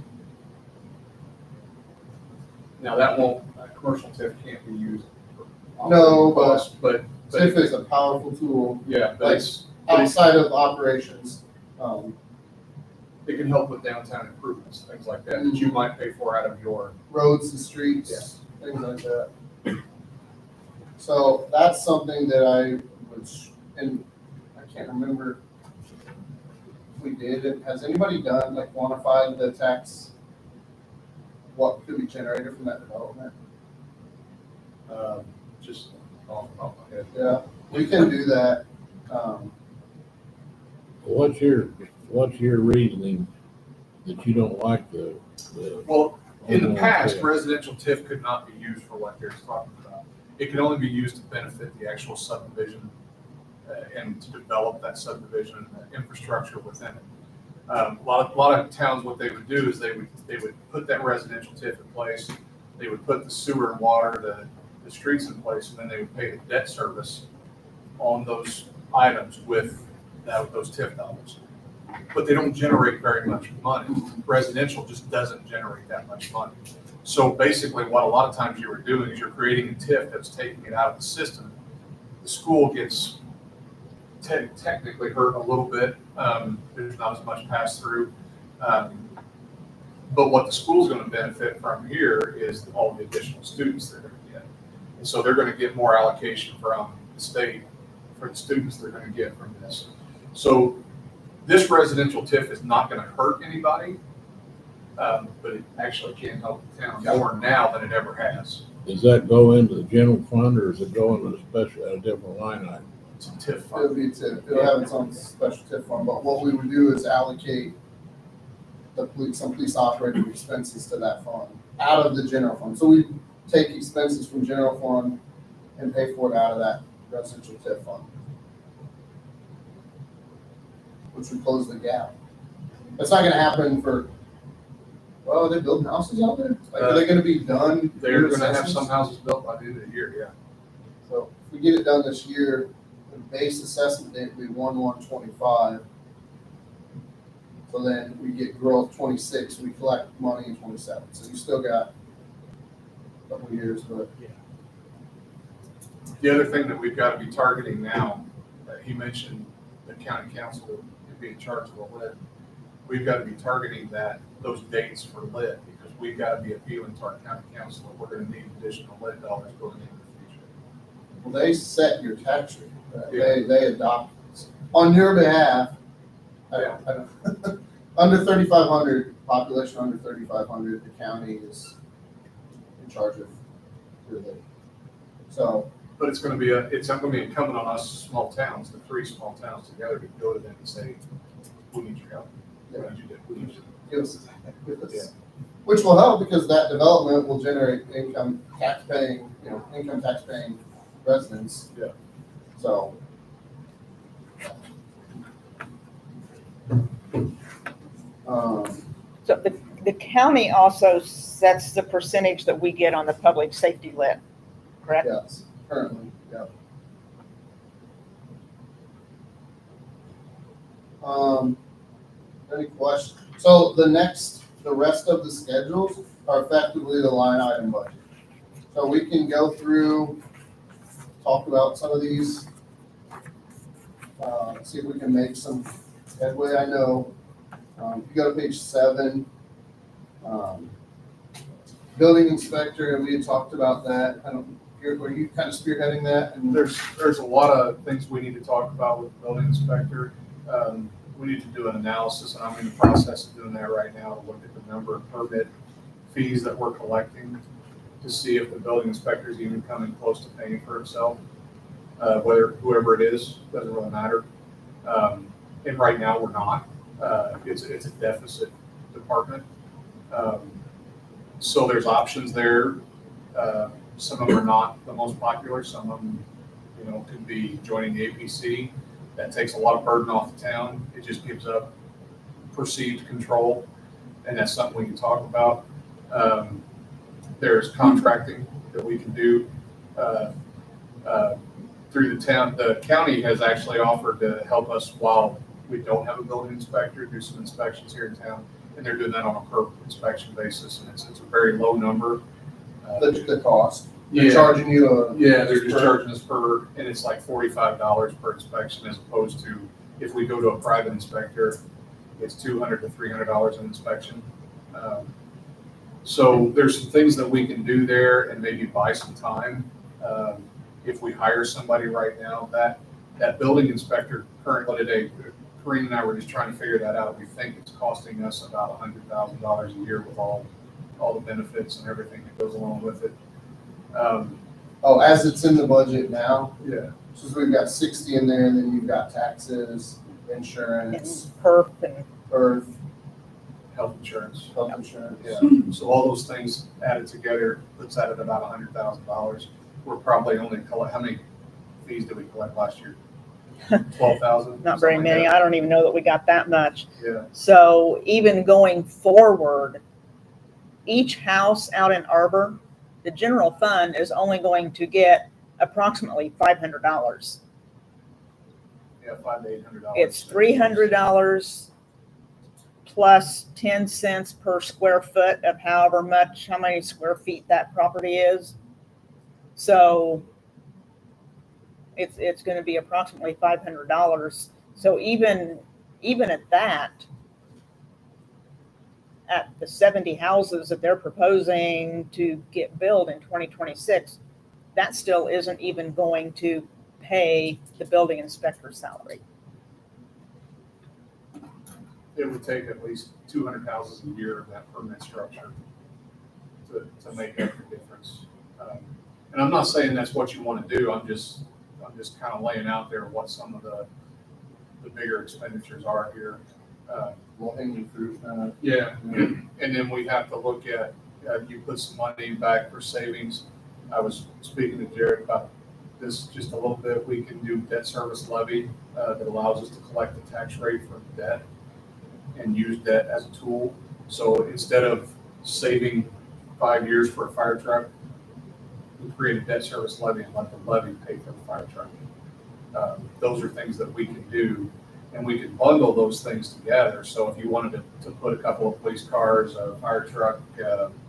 Now, that won't, commercial TIF can't be used for. No, costs, but. TIF is a powerful tool Yeah, but like, it's, outside of operations. it can help with downtown improvements, things like that you might pay for out of your. Roads and streets, things like that. So that's something that I was, and I can't remember if we did. Has anybody done, like, quantified the tax? What could be generated from that development? Just off the top of my head. Yeah, we can do that. What's your reasoning that you don't like the Well, in the homeowner past, TIF? residential TIF could not be used for what Gary's talking about. It could only be used to benefit the actual subdivision and to develop that subdivision and the infrastructure within it. A lot of towns, what they would do is they would put that residential TIF in place. They would put the sewer and water, the streets in place, and then they would pay the debt service on those items with those TIF dollars. But they don't generate very much money. Residential just doesn't generate that much money. So basically what a lot of times you were doing is you're creating a TIF that's taking it out of the system. The school gets technically hurt a little bit. There's not as much pass through. But what the school's going to benefit from here is all the additional students they're going to get. And so they're going to get more allocation from the state for the students they're going to get from this. So this residential TIF is not going to hurt anybody, but it actually can help the town more now than it ever has. Does that go into the general fund or does it go into a different line item? It's a TIF It'll fund. be TIF, it'll have its own special TIF fund, but what we would do is allocate some police operating expenses to that fund, out of the general fund. So we take expenses from general fund and pay for it out of that residential TIF fund, which would close the gap. That's not gonna happen for, well, are they building houses out there? Like, are they gonna be done? They're going to have some houses built by the end of the year, yeah. So if we get it done this year, the base assessment date will be 1/1/25. So then we get growth 26, we collect money in 27. So you still got a couple of years, but The other thing that we've got to be targeting now, he mentioned the county council would be in charge of the lit. We've got to be targeting those dates for lit because we've got to be appealing to our county council that we're going to need additional lit dollars going into the future. well, they set your tax rate. Yeah. They adopt on your behalf. Yeah. I don't, under 3,500, population under 3,500, the county is in charge of your lit. So But it's going to be incumbent on us small towns, the 3 small towns together, to go to them and say, we need your help. We need you to- we need you to- give us, which will help because that development will generate income tax paying residents. Yeah. So. So the county also sets the percentage that we get on the public safety lit, correct? Yes, currently, yeah. Any questions? So the rest of the schedules are effectively the line item budget. So we can go through, talk about some of these, see if we can make some headway. I know, if you go to page 7, building inspector, and we had talked about that. Were you kind of spearheading that? And There's a lot of things we need to talk about with the building inspector. we need to do an analysis, and I'm in the process of doing that right now, to look at the number of permit fees that we're collecting to see if the building inspector is even coming close to paying for himself. Whether whoever it is, doesn't really matter. And right now, we're not. It's a deficit department. So there's options there. Some of them are not the most popular. Some of them, could be joining the APC. That takes a lot of burden off the town. It just gives up perceived control, and that's something we can talk about. There's contracting that we can do through the town. The county has actually offered to help us while we don't have a building inspector, do some inspections here in town, and they're doing that on a per inspection basis, and it's a very low number. The cost. They're Yeah. charging you a. Yeah, they're just charging us per, and it's like $45 per inspection, as opposed to if we go to a private inspector, it's $200 to $300 an inspection. So there's some things that we can do there and maybe buy some time. If we hire somebody right now, that building inspector currently today, Corinne and I were just trying to figure that out. We think it's costing us about $100,000 a year with all the benefits and everything that goes along with it. Oh, as it's in the budget now, Yeah. so we've got 60 in there, and then you've got taxes, insurance, Perf and earth, Health insurance. health insurance. Yeah, so all those things added together puts that at about $100,000. We're probably only how many fees did we collect last year? 12,000? not very many. I don't even know that we got that much. Yeah, So even going forward, each house out in Arbor, the general fund is only going to get approximately $500. yeah, $500 to $800. It's $300 plus 10 cents per square foot of how many square feet that property is. So it's going to be approximately $500. So even at that, at the 70 houses that they're proposing to get built in 2026, that still isn't even going to pay the building inspector's salary. It would take at least 200 houses a year of that permanent structure to make up the difference. And I'm not saying that's what you want to do. I'm just kind of laying out there what some of the bigger expenditures are here. Low-hanging fruit. Yeah, and then we have to look at, you put some money back for savings. I was speaking to Jared about this just a little bit. We can do debt service levy that allows us to collect the tax rate from debt and use debt as a tool. So instead of saving 5 years for a fire truck, we create a debt service levy and let the levy pay for the fire truck. Those are things that we can do, and we can bundle those things together. So if you wanted to put a couple of police cars, a fire truck,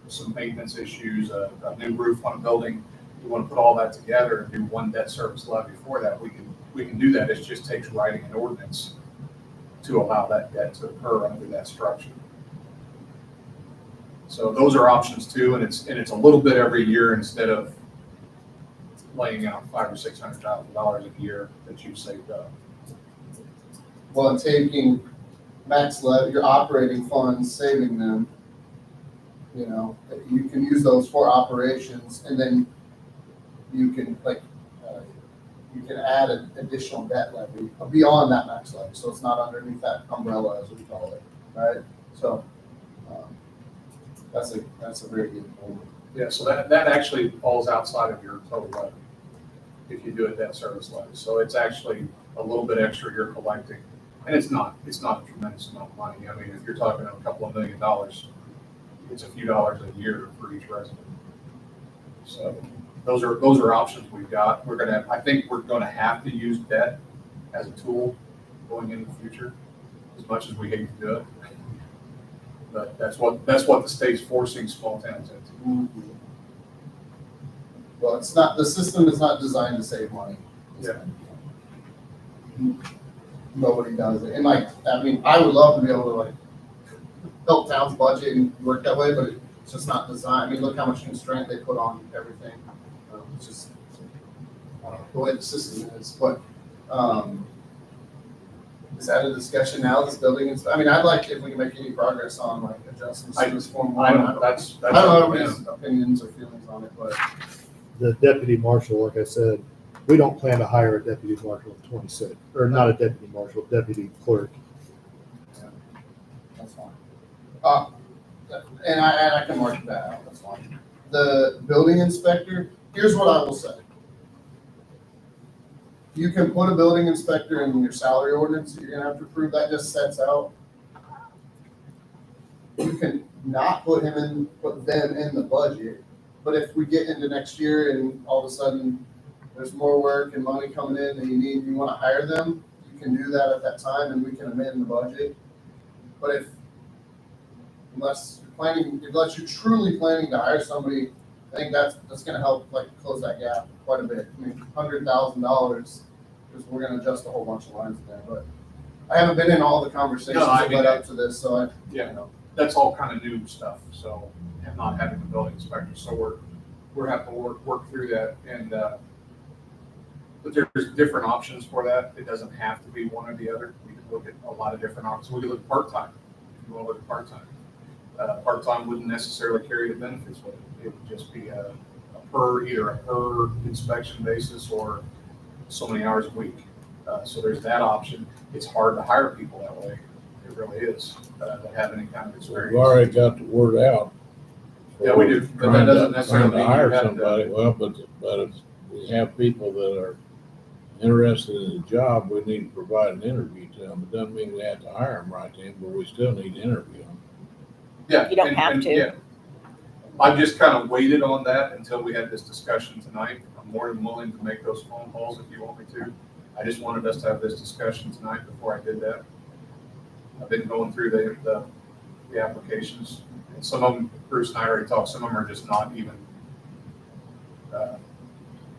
some maintenance issues, a new roof on a building, you want to put all that together and do one debt service levy for that, we can do that. It just takes writing an ordinance to allow that debt to occur under that structure. So those are options too, and it's a little bit every year instead of laying out $500,000 or $600,000 a year that you've saved up. Well, and taking max levy, your operating funds, saving them, you can use those for operations, and then you can you can add an additional debt levy beyond that max levy, so it's not underneath that umbrella, as we call it, right? So that's a very good point. Yeah, so that actually falls outside of your total levy if you do a debt service levy. So it's actually a little bit extra you're collecting, and it's not a tremendous amount of money. I mean, if you're talking a couple of $1 million, it's a few dollars a year for each resident. So those are options we've got. I think we're gonna have to use debt as a tool going into the future, as much as we hate to do it. But that's what the state's forcing small towns into. Well, it's not, the system is not designed to save money. Yeah. Nobody does it. And I would love to be able to help towns budget and work that way, but it's just not designed. I mean, look how much constraint they put on everything. It's just the way the system is. But Is that a discussion now, this building is, I mean, I'd like if we can make any progress on like adjustments to this form. I don't, that's. I don't know everybody's opinions or feelings on it, but The deputy marshal, like I said, we don't plan to hire a deputy marshal in 26, or not a deputy marshal, deputy clerk. that's fine. And I can mark that out, that's fine. The building inspector, here's what I will say. You can put a building inspector in your salary ordinance, you're gonna have to approve, that just sets out. You can not put them in the budget, but if we get into next year and all of a sudden there's more work and money coming in and you wanna hire them, you can do that at that time and we can amend the budget. But unless you're truly planning to hire somebody, I think that's gonna help like close that gap quite a bit. I mean, $100,000, because we're gonna adjust a whole bunch of lines in there, but I haven't been in all the conversations No, I that mean, led up to this, so Yeah, that's all kind of new stuff, so, and not having a building inspector, so we're having to work through that, and, but there's different options for that, it doesn't have to be one or the other, we can look at a lot of different options, we can look at part-time, if you want to look at part-time. Part-time wouldn't necessarily carry the benefits with it, it would just be either a per inspection basis or so many hours a week. So there's that option. It's hard to hire people that way. It really is, that have any kind of experience. We've already got the word out. Yeah, we do, but that doesn't necessarily Trying to mean you hire have to. somebody, well, but if we have people that are interested in the job, we need to provide an interview to them. It doesn't mean we have to hire them right then, but we still need to interview them. Yeah. You don't have to. Yeah. I've just kind of waited on that until we had this discussion tonight. I'm more than willing to make those phone calls if you want me to. I just wanted us to have this discussion tonight before I did that. I've been going through the applications, and some of them, Bruce and I already talked, some of them are just not even,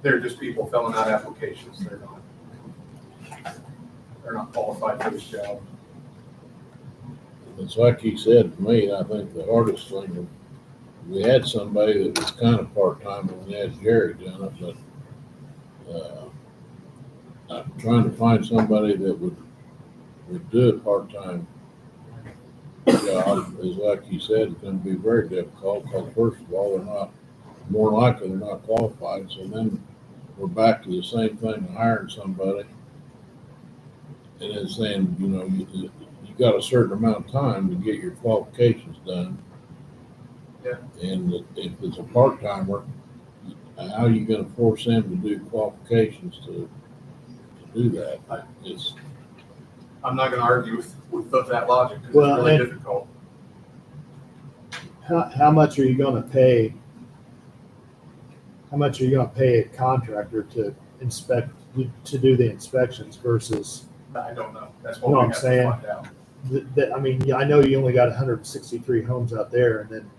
they're just people filling out applications. They're not qualified for this job. It's like he said to me, I think the hardest thing, we had somebody that was kind of part-time and we had Jerry doing it, but I'm trying to find somebody that would do a part-time job is like you said, it's gonna be very difficult, because first of all, more likely they're not qualified, so then we're back to the same thing, hiring somebody and then saying, you got a certain amount of time to get your qualifications done. Yeah. And if it's a part-timer, how are you gonna force them to do qualifications to do that? I'm not gonna argue with that logic, because Well, it's really and- difficult. How much are you gonna pay? How much are you gonna pay a contractor to inspect, to do the inspections versus, I don't know. That's You know what what we I'm have to saying? find out. I mean, yeah, I know you only got 163 homes out there and then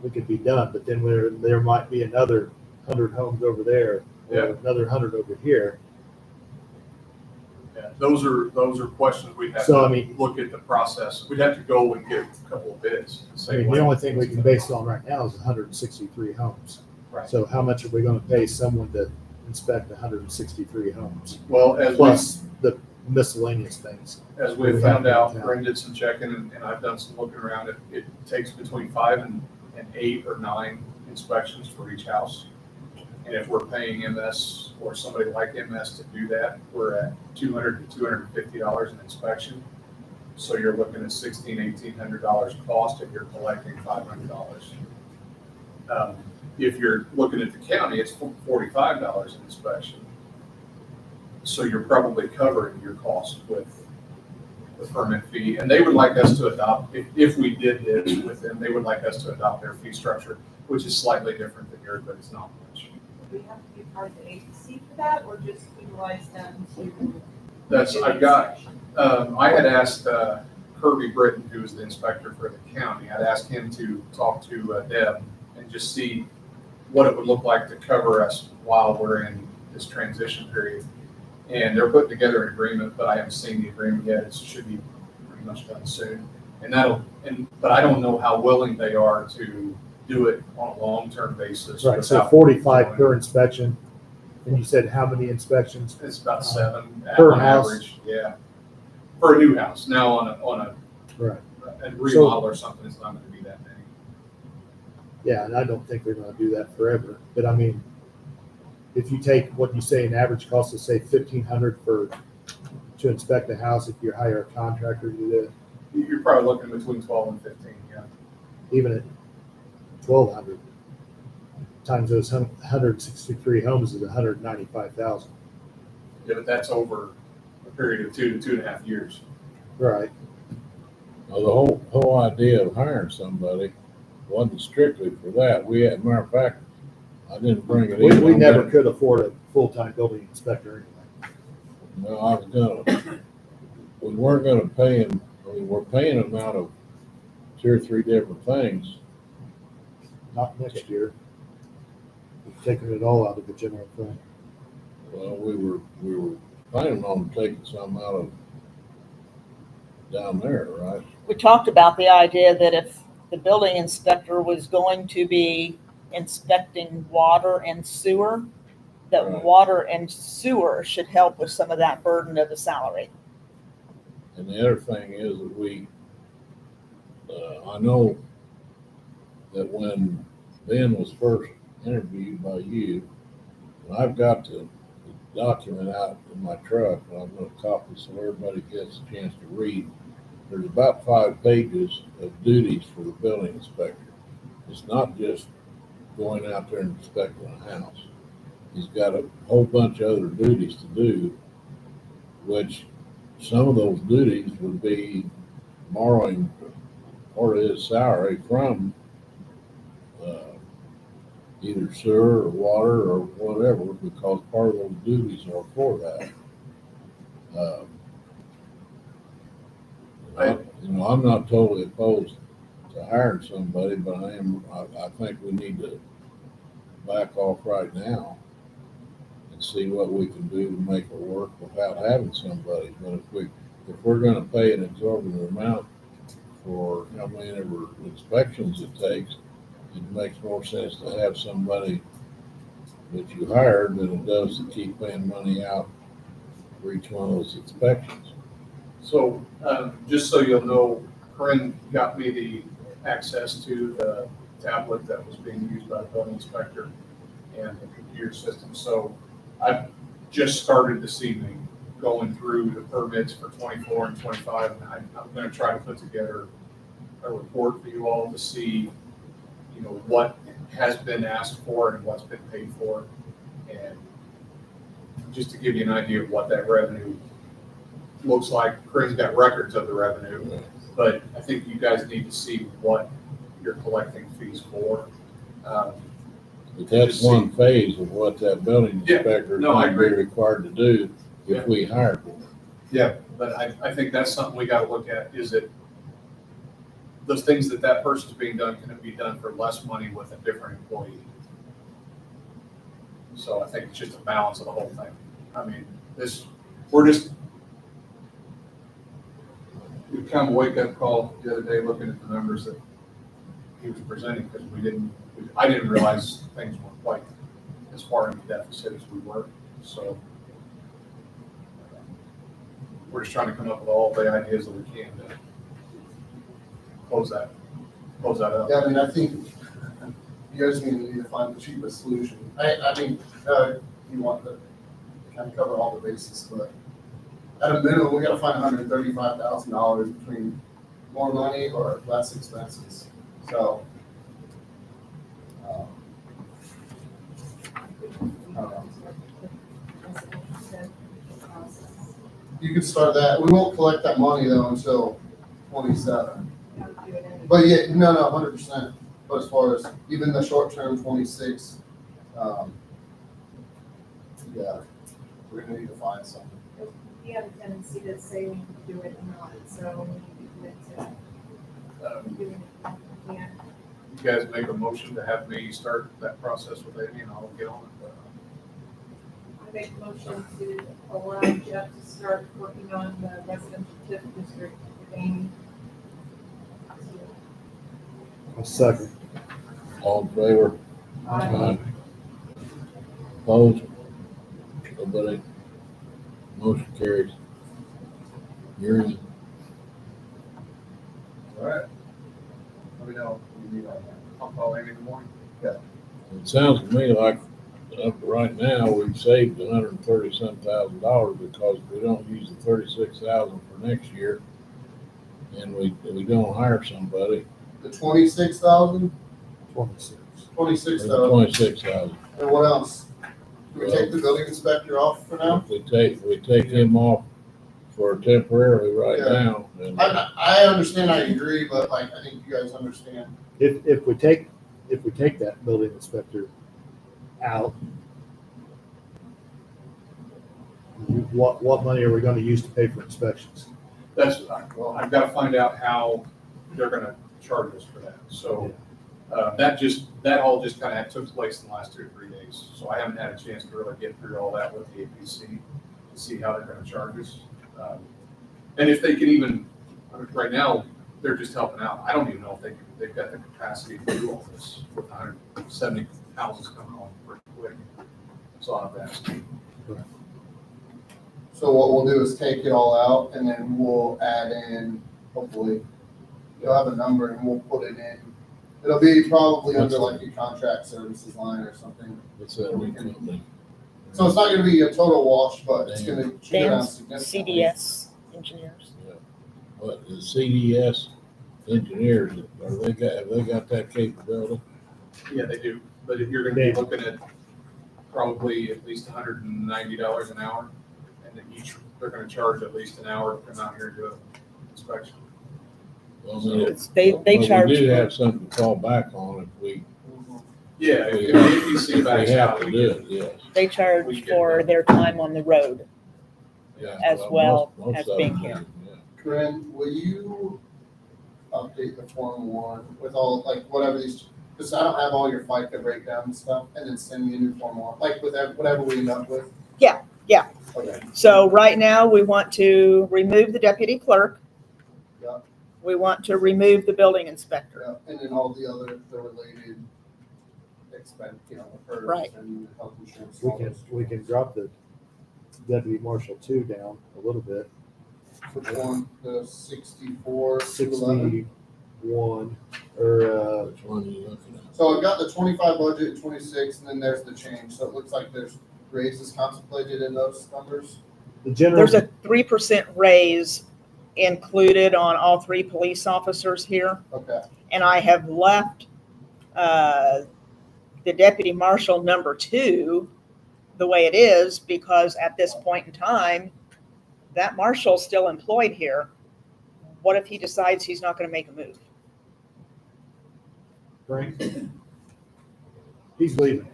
we could be done, but then there might be another 100 homes over there or Yeah. another 100 over here. Yeah, those are questions we'd have So, to I mean- look at the process. We'd have to go and get a couple of bids. And I say mean, what- the only thing we can base it on right now is 163 homes. Right. So how much are we gonna pay someone to inspect 163 homes? Well, Plus the miscellaneous things. as we we found have to out, count. Brent did some checking and I've done some looking around, it takes between 5 and 8 or 9 inspections for each house. And if we're paying MS or somebody like MS to do that, we're at $200 to $250 an inspection. So you're looking at $1,800 cost if you're collecting $500. If you're looking at the county, it's $45 an inspection. So you're probably covering your cost with the permit fee. And they would like us to adopt, if we did this with them, they would like us to adopt their fee structure, which is slightly different than yours, but it's not much. Do we have to be part of the agency for that, or just utilize them to? That's, I had asked Kirby Britton, who is the inspector for the county, I'd asked him to talk to Deb and just see what it would look like to cover us while we're in this transition period. And they're putting together an agreement, but I haven't seen the agreement yet. It should be pretty much done soon. But I don't know how willing they are to do it on a long-term basis. Right, so without 45 per inspection And you said how many inspections? It's about 7 Per on house? average, yeah. For a new house. Now on Right. a remodel or something, it's not gonna be that many. Yeah, and I don't think they're gonna do that forever, but I mean, if you take what you say an average cost of say 1,500 to inspect a house, if you hire a contractor to do that, You're probably looking between 12 and 15, yeah. even at 1,200 times those 163 homes is 195,000. Yeah, but that's over a period of 2 to 2.5 years. Right. Well, the whole idea of hiring somebody wasn't strictly for that. We had, matter of fact, I didn't bring it in. We never could afford a full-time building inspector anyway. No, I was gonna, we weren't gonna pay him, I mean, we're paying him out of 2 or 3 different things. Not next year. We've taken it all out of the general fund. Well, we were planning on taking some out of down there, right? We talked about the idea that if the building inspector was going to be inspecting water and sewer, that Right. water and sewer should help with some of that burden of the salary. And the other thing is that I know that when Ben was first interviewed by you, and I've got the document out in my truck, and I'm gonna copy so everybody gets a chance to read. There's about 5 pages of duties for the building inspector. It's not just going out there and inspecting a house. He's got a whole bunch of other duties to do, which some of those duties would be borrowing part of his salary from either sewer or water or whatever, because part of those duties are for that. I'm not totally opposed to hiring somebody, but I think we need to back off right now and see what we can do to make it work without having somebody. But if we're gonna pay an exorbitant amount for how many ever inspections it takes, it makes more sense to have somebody that you hired than it does to keep paying money out for each one of those inspections. So, just so you'll know, Corinne got me the access to the tablet that was being used by the building inspector and the computer system. So I've just started this evening going through the permits for 24 and 25, and I'm gonna try to put together a report for you all to see, what has been asked for and what's been paid for. And just to give you an idea of what that revenue looks like. Corinne's got records of the revenue, but I think you guys need to see what you're collecting fees for. But that's one phase of what that building inspector is no, I going to be agree. required to do if we hired one. Yeah, but I think that's something we gotta look at, is that those things that person's being done can be done for less money with a different employee. So I think it's just a balance of the whole thing. I mean, it kind of a wake-up call the other day looking at the numbers that he was presenting, because I didn't realize things were quite as far in the deficit as we were. So we're just trying to come up with all the ideas that we can to close that up. Yeah, I mean, I think you guys need to find the cheapest solution. I mean, you want to kind of cover all the bases, but at a minimum, we gotta find $135,000 between more money or less expenses. So, I don't know. You could start that. We won't collect that money though until 27. But yeah, no, 100%. But as far as even the short term 26, yeah, we're gonna need to find something. We have a tendency to say we can do it and not, so we need to commit to doing it. We can't. You guys make a motion to have me start that process with Amy, and I'll get on it. I make a motion to allow Jeff to start working on the residential TIF district with Amy. A second. All in favor? Aye. Opposed? Nobody. Motion carries. You're in. All right. Let me know what you need on that. I'll call Amy in the morning. It sounds to me like up to right now, we've saved $137,000 because we don't use the 36,000 for next year. And we don't hire somebody, The 26,000, 26. 26,000. 26,000. And what else? Do we take the building inspector off for now? We take him off for temporarily right Yeah. now. And I understand, I agree, but like, I think you guys understand. If we take that building inspector out, what money are we gonna use to pay for inspections? That's, well, I've got to find out how they're going to charge us for that. So that all just kind of took place in the last 2 or 3 days. So I haven't had a chance to really get through all that with the APC to see how they're going to charge us. And if they can even, I mean, right now, they're just helping out. I don't even know if they've got the capacity to do all this with 170 houses coming on pretty quick. So I'll have to ask. So what we'll do is take it all out and then we'll add in, hopefully, you'll have a number and we'll put it in. It'll be probably under like a contract services line or something. what's that new company? So it's not gonna be a total wash, but it's gonna go down Dan's significantly. CDS engineers. What, the CDS engineers, have they got that capability? Yeah, they do, but if you're gonna be looking at probably at least $190 an hour, and then they're gonna charge at least an hour to come out here and do an inspection. Well, I mean, They but charge. we do for- have something to fall back on if we Yeah, We if have- you see about we have to do it, yes. They charge for their time on the road. Yeah, As well most as of being them do, here. yeah. Corinne, will you update the Form 1 with all, like, whatever these, because I don't have all your FICA breakdown and stuff, and then send me a new Form 1, like with whatever we end up with? Yeah. Okay, So right now, we want to remove the deputy clerk. Yeah. We want to remove the building inspector. yeah, and then all the related expense, repairs Right. and health insurance. and all those. We can drop the deputy marshal 2 down a little bit, Which one, the 64, 211? 61, or, Which one are you looking at? So I've got the 25 budget, 26, and then there's the change, so it looks like there's raises contemplated in those numbers. the general. There's a 3% raise included on all 3 police officers here. Okay, And I have left the deputy marshal number 2 the way it is, because at this point in time, that marshal's still employed here. What if he decides he's not going to make a move? Frank, he's leaving.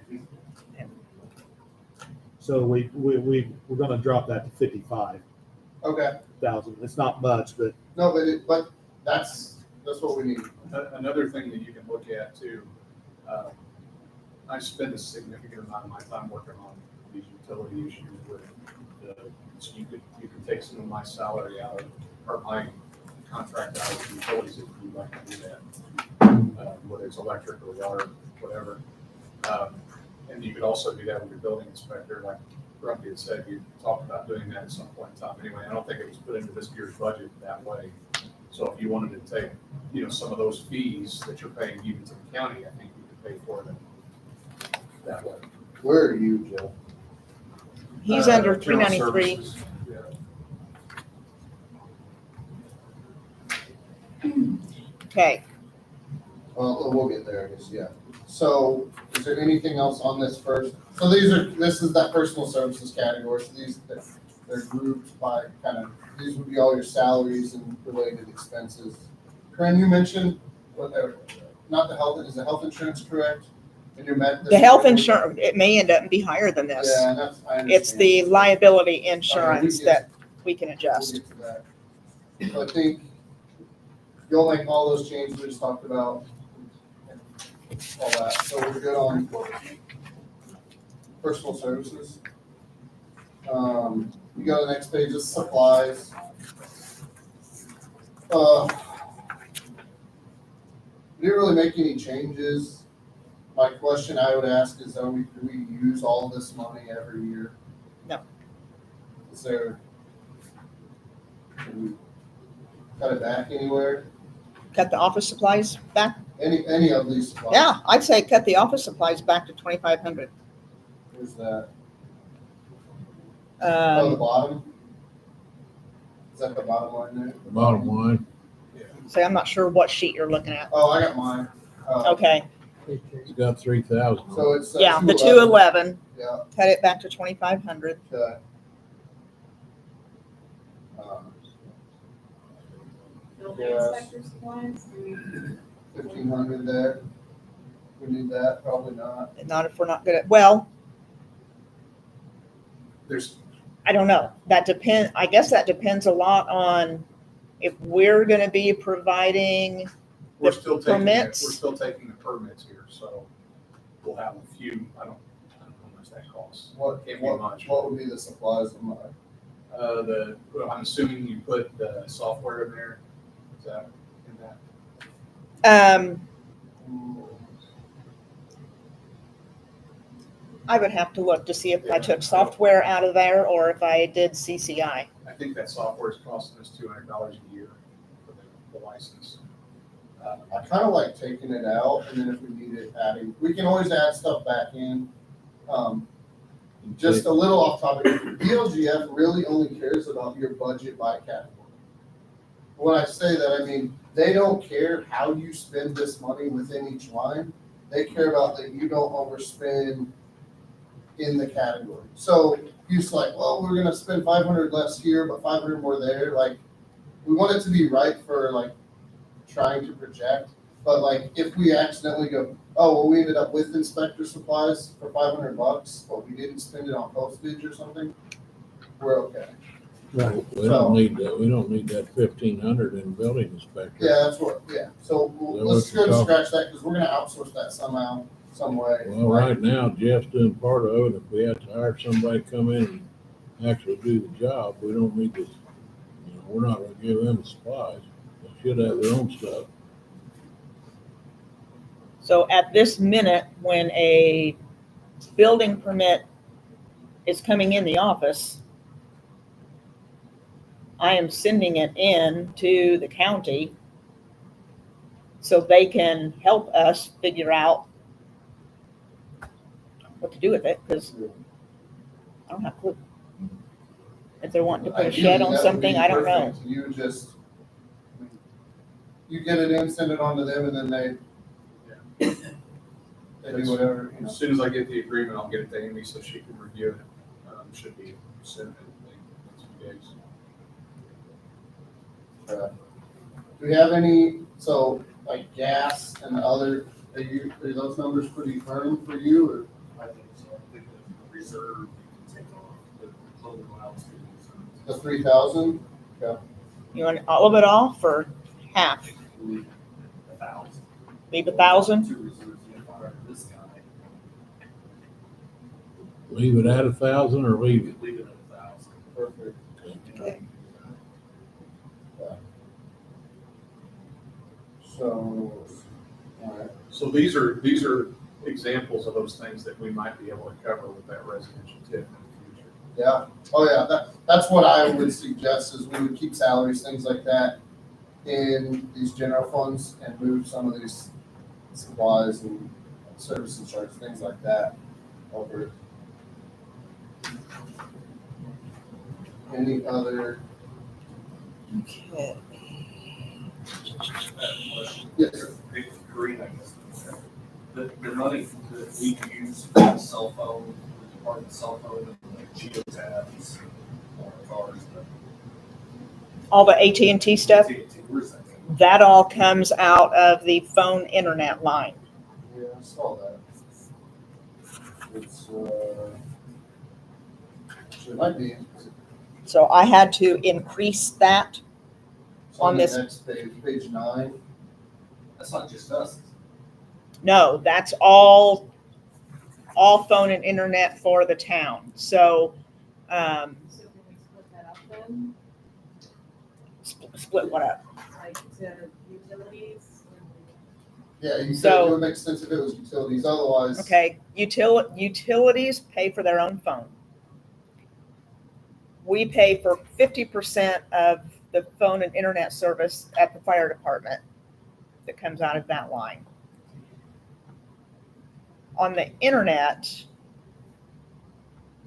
So we're gonna drop that to 55,000. okay, It's not much, but no, but that's what we need. Another thing that you can look at too, I spend a significant amount of my time working on these utility issues with so you could take some of my salary out of, or my contract out of utilities if you'd like to do that. Whether it's electric or water, whatever. And you could also do that with your building inspector, like Grumpy had said, you talked about doing that at some point in time. Anyway, I don't think it was put into this year's budget that way. So if you wanted to take, some of those fees that you're paying even to the county, I think you could pay for them that way. Where are you, Joe? He's under General 393. services, yeah. Okay, Well, we'll get there, I guess, yeah. So is there anything else on this first? So this is that personal services category, so they're grouped by these would be all your salaries and related expenses. Corinne, you mentioned, not the health, is the health insurance correct? And your the health insurance, it may end up and be higher than this. Yeah, and that's, I understand. It's the liability insurance that we can We'll adjust. get to that. So I think you'll make all those changes we just talked about, all that. So we're good on personal services. You go to the next page, is supplies. We didn't really make any changes. My question I would ask is, do we use all this money every year? No. Is there, can we cut it back anywhere? Cut the office supplies back? Any of these supplies? Yeah, I'd say cut the office supplies back to 2,500. Where's that? Oh, the Um, bottom? Is that the bottom line there? The bottom line, so I'm not sure what sheet you're looking at. Oh, I got mine. Okay, it's got 3,000. So it's. yeah, the 211, Yeah, cut it back to 2,500. okay. Building Yes. inspector supplies, do we 1,500 there. We need that, probably not. Not if we're not good at, well, There's, I don't know. I guess that depends a lot on if we're gonna be providing, we're The still taking, permits? we're still taking the permits here, so we'll have a few, I don't know how much that costs. What, Can't be what, much. what would be the supplies of mine? Well, I'm assuming you put the software in there, is that in that? I would have to look to see if I took software out of there or if I did CCI. I think that software is costing us $200 a year for the license. I kind of like taking it out, and then if we need it, adding, we can always add stuff back in. Just a little off topic, DLGF really only cares about your budget by category. When I say that, I mean, they don't care how you spend this money within each line. They care about that you don't overspend in the category. So you're just like, well, we're gonna spend 500 less here, but 500 more there. Like, we want it to be right for like trying to project. But like, if we accidentally go, oh, well, we ended up with inspector supplies for $500, but we didn't spend it on postage or something, we're okay. Right. We don't need that, we don't need that 1,500 in building inspector. Yeah, that's what, yeah. So let's Is that go what and you're scratch that because we're gonna outsource that somehow, some way. Well, right now Jeff's doing part of it. If we have to hire somebody to come in and actually do the job, we don't need this, we're not gonna give them the supplies. They should have their own stuff. So at this minute, when a building permit is coming in the office, I am sending it in to the county so they can help us figure out what to do with it, because I don't have a clue. If they're wanting to put a shed on Ideally, that would something, be I don't know. perfect. You get it in, send it on to them, and then they do whatever, you know. As soon as I get the agreement, I'll get it to Amy so she can review it. Should be soon, in the next few days. Do we have any, so like gas and other, are those numbers pretty firm for you, or? I think so. I think the reserve you can take off the clothing allowance. The 3,000? You want all of it off or half? Leave 1,000. Leave 1,000? Two reserves, you know, for this guy. Leave it at 1,000 or leave it? Leave it at 1,000. Perfect. Okay. So, alright, So these are examples of those things that we might be able to cover with that residential tip in the future. yeah, oh yeah, that's what I would suggest, is we would keep salaries, things like that, in these general funds and move some of these supplies and service and charge, things like that over. Any other, Okay. yes, sir. Big green, I guess. The money that we use for the cell phone, the department cell phone, like geotabs, on our cars, All the AT&T stuff, where's that going? that all comes out of the phone internet line. Yeah, I saw that. It's, it might be. So I had to increase that. It's On the this- next page, page 9. That's not just us. No, that's all phone and internet for the town. So, So can we split that up then, split what up? like to utilities? Yeah, you said So- it would make sense if it was utilities, otherwise. Okay, utilities pay for their own phone. we pay for 50% of the phone and internet service at the fire department that comes out of that line. On the internet,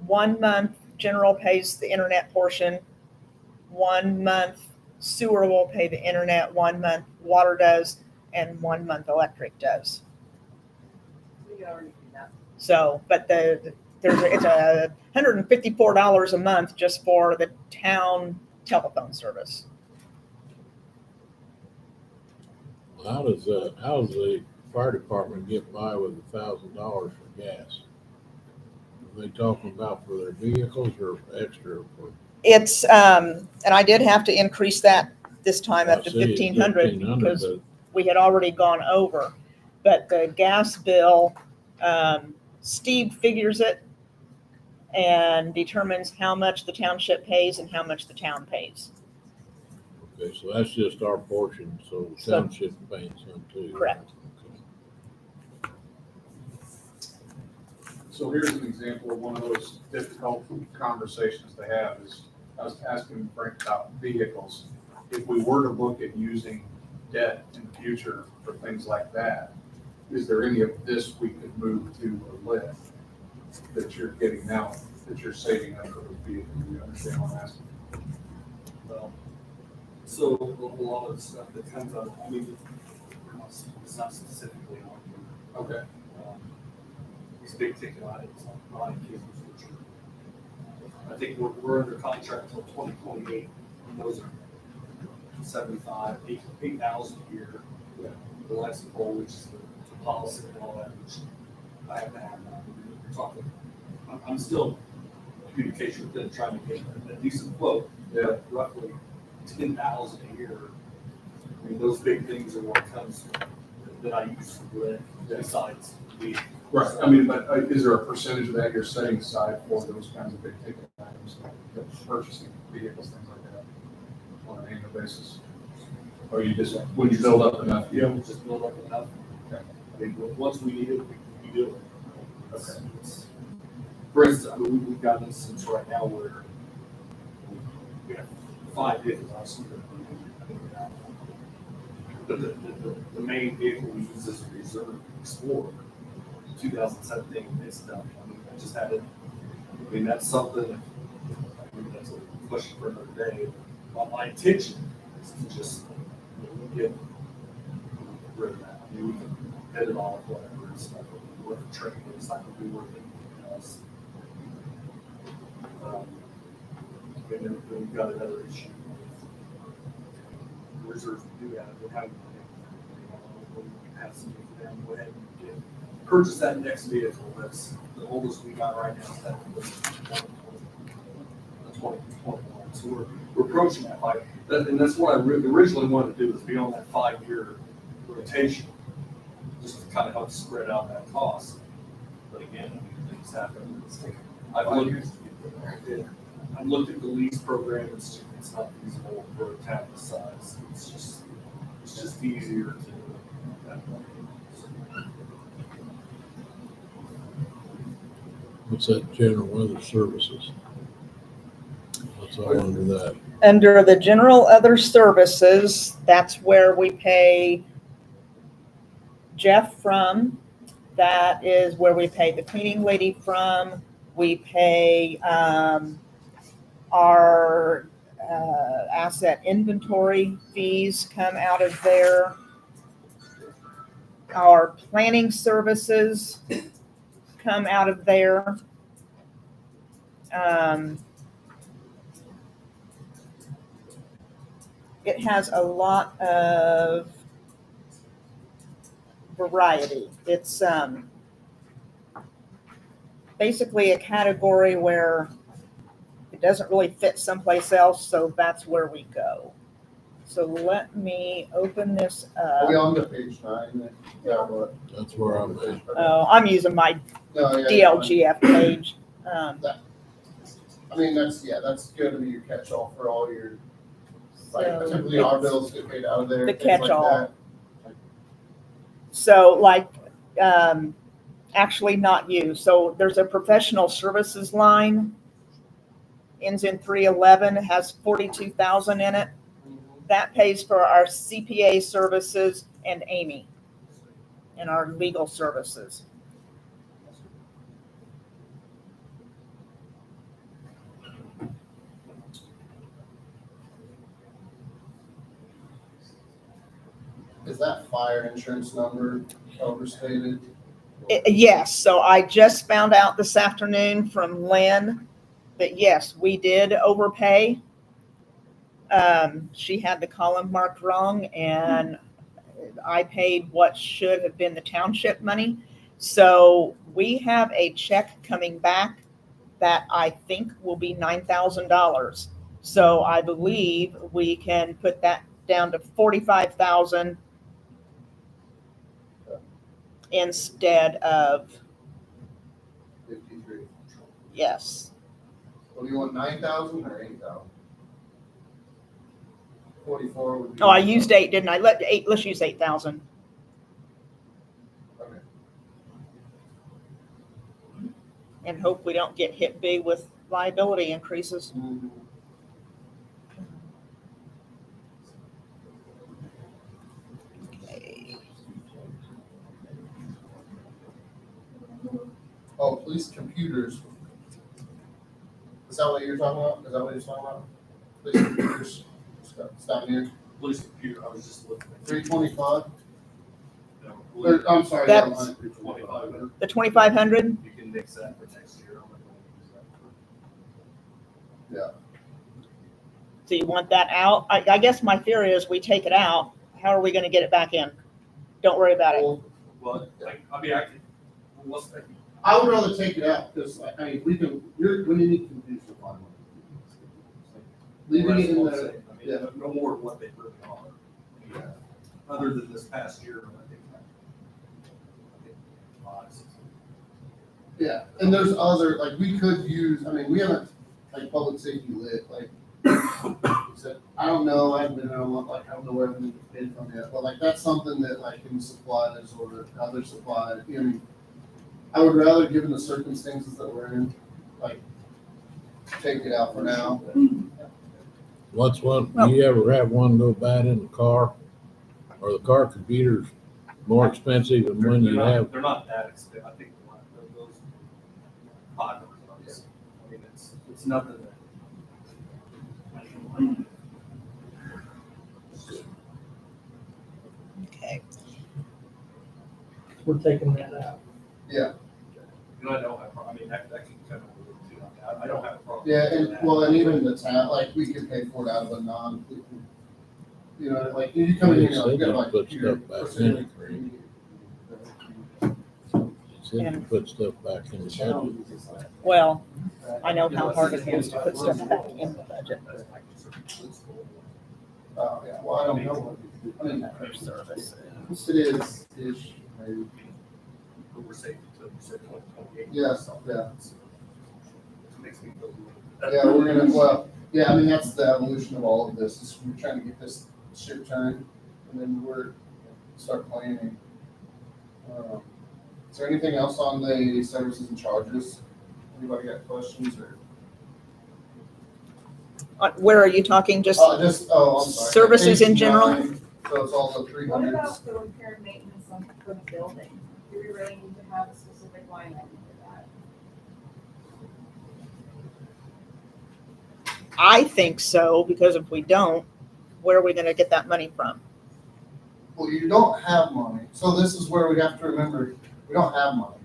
1 month general pays the internet portion, 1 month sewer will pay the internet, 1 month water does, and 1 month electric does. We already do that. So, but it's $154 a month just for the town telephone service. How does the fire department get by with $1,000 for gas? Are they talking about for their vehicles or extra for? It's, and I did have to increase that this time up to I see it's 1,500 because but we had already gone over. But the gas bill, Steve figures it and determines how much the township pays and how much the town pays. Okay, so that's just our portion, so the So- township pays some too. Correct. Okay. So here's an example of one of those difficult conversations to have is, I was asking Frank about vehicles. If we were to look at using debt in the future for things like that, is there any of this we could move to a lift that you're getting now, that you're saving up for those vehicles? You understand what I'm asking? Well, so a lot of the stuff that comes out, I mean, it's not specifically on here. Okay. These big ticket items, like body cameras, which are, I think we're under contract until 2028, and those are 8,000 a year. Yeah. The license pole, which is the policy and all that, which I have to have now. We're talking, I'm still in communication with them, trying to get a decent quote. Yeah. Roughly 10,000 a year. I mean, those big things are what comes that I use for lift, besides the. Right, I mean, but is there a percentage of that you're setting aside for those kinds of big ticket items, like purchasing vehicles, things like that, on an annual basis? Or you just, when you build up enough, Yeah, we just build up enough. Okay. I mean, once we need it, we do it. Okay. For instance, I mean, we've got an instance right now where we have 5 vehicles on some. But the main vehicle we use is a Reserve Explorer, 2017, it's done. I mean, I just had it, I mean, that's something, I mean, that's a question for another day. But my intention is to just get rid of that. I mean, we can head it off, whatever, it's not going to be worth the training, it's not going to be worth anything else. And then we've got another issue. Reserves we do have, we have, capacity for them, go ahead and purchase that next vehicle. That's the oldest we got right now. Is that 2021. So we're approaching that 5. And that's what I originally wanted to do, is be on that 5-year rotation, just to kind of help spread out that cost. But again, I mean, things happen. I've looked at the lease program. It's not feasible for a town this size. It's just easier to do it that way. What's that, general weather services? What's all under that? Under the general other services, that's where we pay Jeff from. That is where we pay the cleaning lady from. We pay our asset inventory fees come out of there. Our planning services come out of there. It has a lot of variety. It's basically a category where it doesn't really fit someplace else, so that's where we go. So let me open this Are we up. on to page 9? Yeah, what? That's where I'm at. I'm using my No, yeah, DLGF page. I mean, that's good to be your catch-all for all your, like, So typically our it's bills get paid out of there. the things like catch-all. that. So like, actually not you. So there's a professional services line ends in 311, has 42,000 in it. That pays for our CPA services and Amy and our legal services. Is that fire insurance number overstated? Yes, so I just found out this afternoon from Lynn that yes, we did overpay. She had the column marked wrong and I paid what should have been the township money. So we have a check coming back that I think will be $9,000. So I believe we can put that down to 45,000 instead of, 53. yes. What do you want, 9,000 or 8,000? 44 would be. Oh, I used 8, didn't I? Let's use 8,000. Okay. And hope we don't get hit big with liability increases. Okay. Oh, police computers. Is that what you're talking about? Is that what you're talking about? Police computers, it's down here, Police computer, I was just looking at. 325? You know, Or, I'm sorry. That's- never mind, 325. The 2,500? You can mix that for next year. I'm not gonna use that for- So you want that out? I guess my theory is we take it out. How are we going to get it back in? Don't worry about it. Well, I mean, I can, what's that? I would rather take it out, because, I mean, we can, when you need computers to find one. Leaving it in That's what I'm there, saying. I mean, no more than what they really are. yeah. Other than this past year, I think 5, 6. Yeah, and there's other, like, we could use, I mean, we haven't, like, public safety lit, like, except, I don't know, I haven't been there, like, I don't know where everything is paid from yet, but like, that's something that, like, in supplies or other supplies, you know, I would rather, given the circumstances that we're in, like, take it out for now. What's one, do you ever have one go bad in the car? Or the car computer's more expensive than when you have? They're not that expensive. I think those $500. I mean, it's nothing that. Okay. We're taking that out. Yeah, And I don't have, I mean, that can kind of, I don't have a problem. yeah, with and, that. well, and even the town, like, we could pay for it out of a you know, like, you come in here, you got like. Put stuff back in it. It's if you put stuff back in the budget. Well, I know how hard it is to put stuff back in the budget. Oh, yeah, well, I don't know. I mean, Other services. it is, ish, maybe. But we're safe until we said 2028. Yes, yeah. It makes me feel. Yeah, we're gonna, well, yeah, I mean, that's the evolution of all of this, is we're trying to get this ship turned, and then we're start planning. Is there anything else on the services and charges? Anybody got questions or? Where are you talking? Just I'm sorry. services in Page general? 9, So it's all the What 300s. about the repair and maintenance for the building? Do we really need to have a specific line item for that? I think so, because if we don't, where are we going to get that money from? Well, you don't have money, so this is where we have to remember, we don't have money.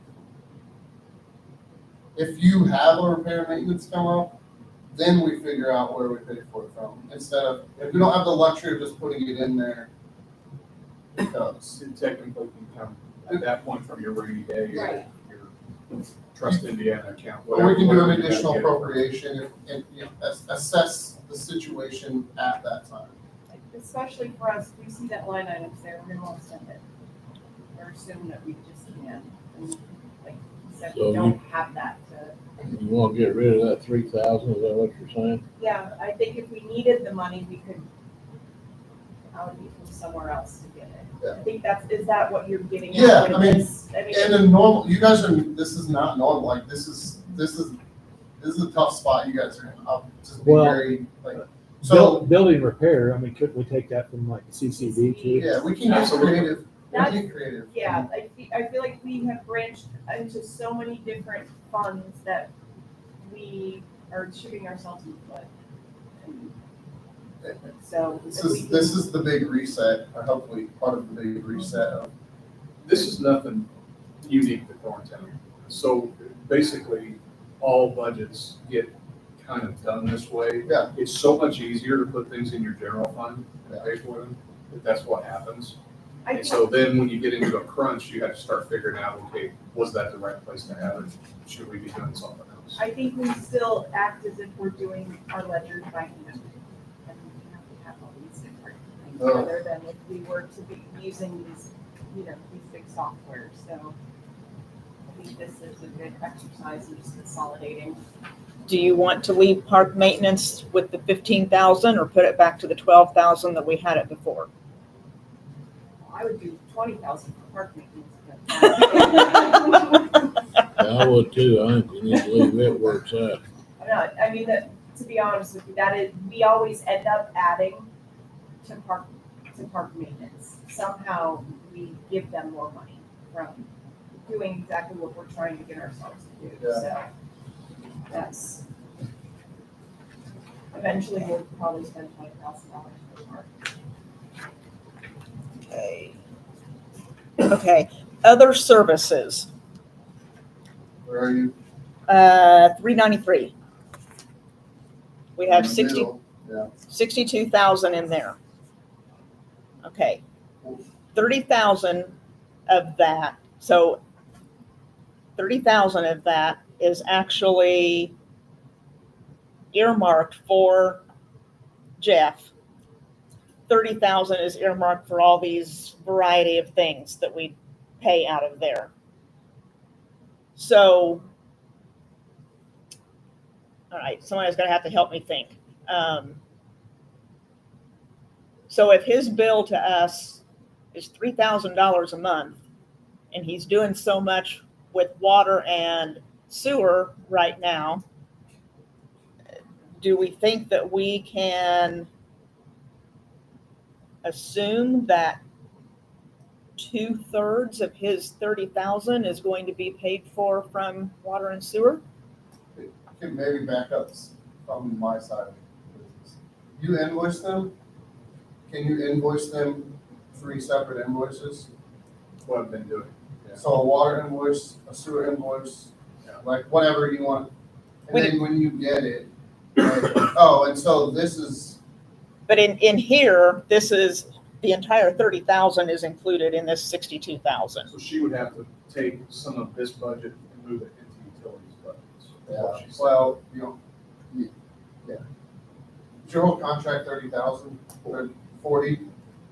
If you have a repair and maintenance come up, then we figure out where we pay for it from, instead of, if we don't have the luxury of just putting it in there. Because, It technically can come at that point from your rainy day, Right. your Trust Indiana account. or we can do whatever an you gotta additional get. appropriation and, you know, assess the situation at that time. Like, especially for us, if we see that line item's there, we're gonna want to send it. Or assume that we just can. And like you said, So we don't have that to, You wanna get rid of that 3,000, is that what you're saying? yeah, I think if we needed the money, we could allocate from somewhere else to get it. Yeah. I think is that what you're getting at? Yeah, with I mean, this? And a normal, you guys are, this is not normal, like, this is this is a tough spot you guys are in. I'll just be Well, very, like, so, Building repair, I mean, couldn't we take that from like CCD too? yeah, we can get Absolutely. creative. We can That's- get creative. Yeah, I feel like we have branched into so many different funds that we are shooting ourselves in the foot. So. if we can- This is the big reset, or hopefully part of the big reset of, This is nothing unique to Thorntown. So basically, all budgets get kind of done this way. Yeah. It's so much easier to put things in your general fund and pay for them, if that's what happens. I And think, so then when you get into a crunch, you have to start figuring out, okay, was that the right place to have it? Should we be doing something else? I think we still act as if we're doing our ledgers by hand. And we have to have all these different things Oh. rather than if we were to be using these, these big softwares. So I think this is a good exercise in just consolidating. Do you want to leave park maintenance with the 15,000 or put it back to the 12,000 that we had it before? I would do 20,000 for park maintenance. Yeah, I would too. I think we need to leave it where it's at. I mean, to be honest with you, that is, we always end up adding to park maintenance. Somehow we give them more money from doing exactly what we're trying to get ourselves to do, Yeah. so. That's, eventually we'll probably spend $20,000 for park. Okay. Okay, other services, where are you? 393. We have In the 60, middle. Yeah. 62,000 in there. Okay, 30,000 of that, so 30,000 of that is actually earmarked for Jeff. 30,000 is earmarked for all these variety of things that we pay out of there. So, all right, somebody's gonna have to help me think. So if his bill to us is $3,000 a month, and he's doing so much with water and sewer right now, do we think that we can assume that 2/3 of his 30,000 is going to be paid for from water and sewer? Can maybe back up from my side of the business. You invoice them? Can you invoice them 3 separate invoices? What I've been doing. So a water invoice, a sewer invoice, Yeah. like whatever you want. And We then when you get it, like, oh, and so this is, But in here, this is, the entire 30,000 is included in this 62,000. So she would have to take some of this budget and move it into utilities budgets. is what she said. well, yeah. Is your whole contract 30,000 or 40?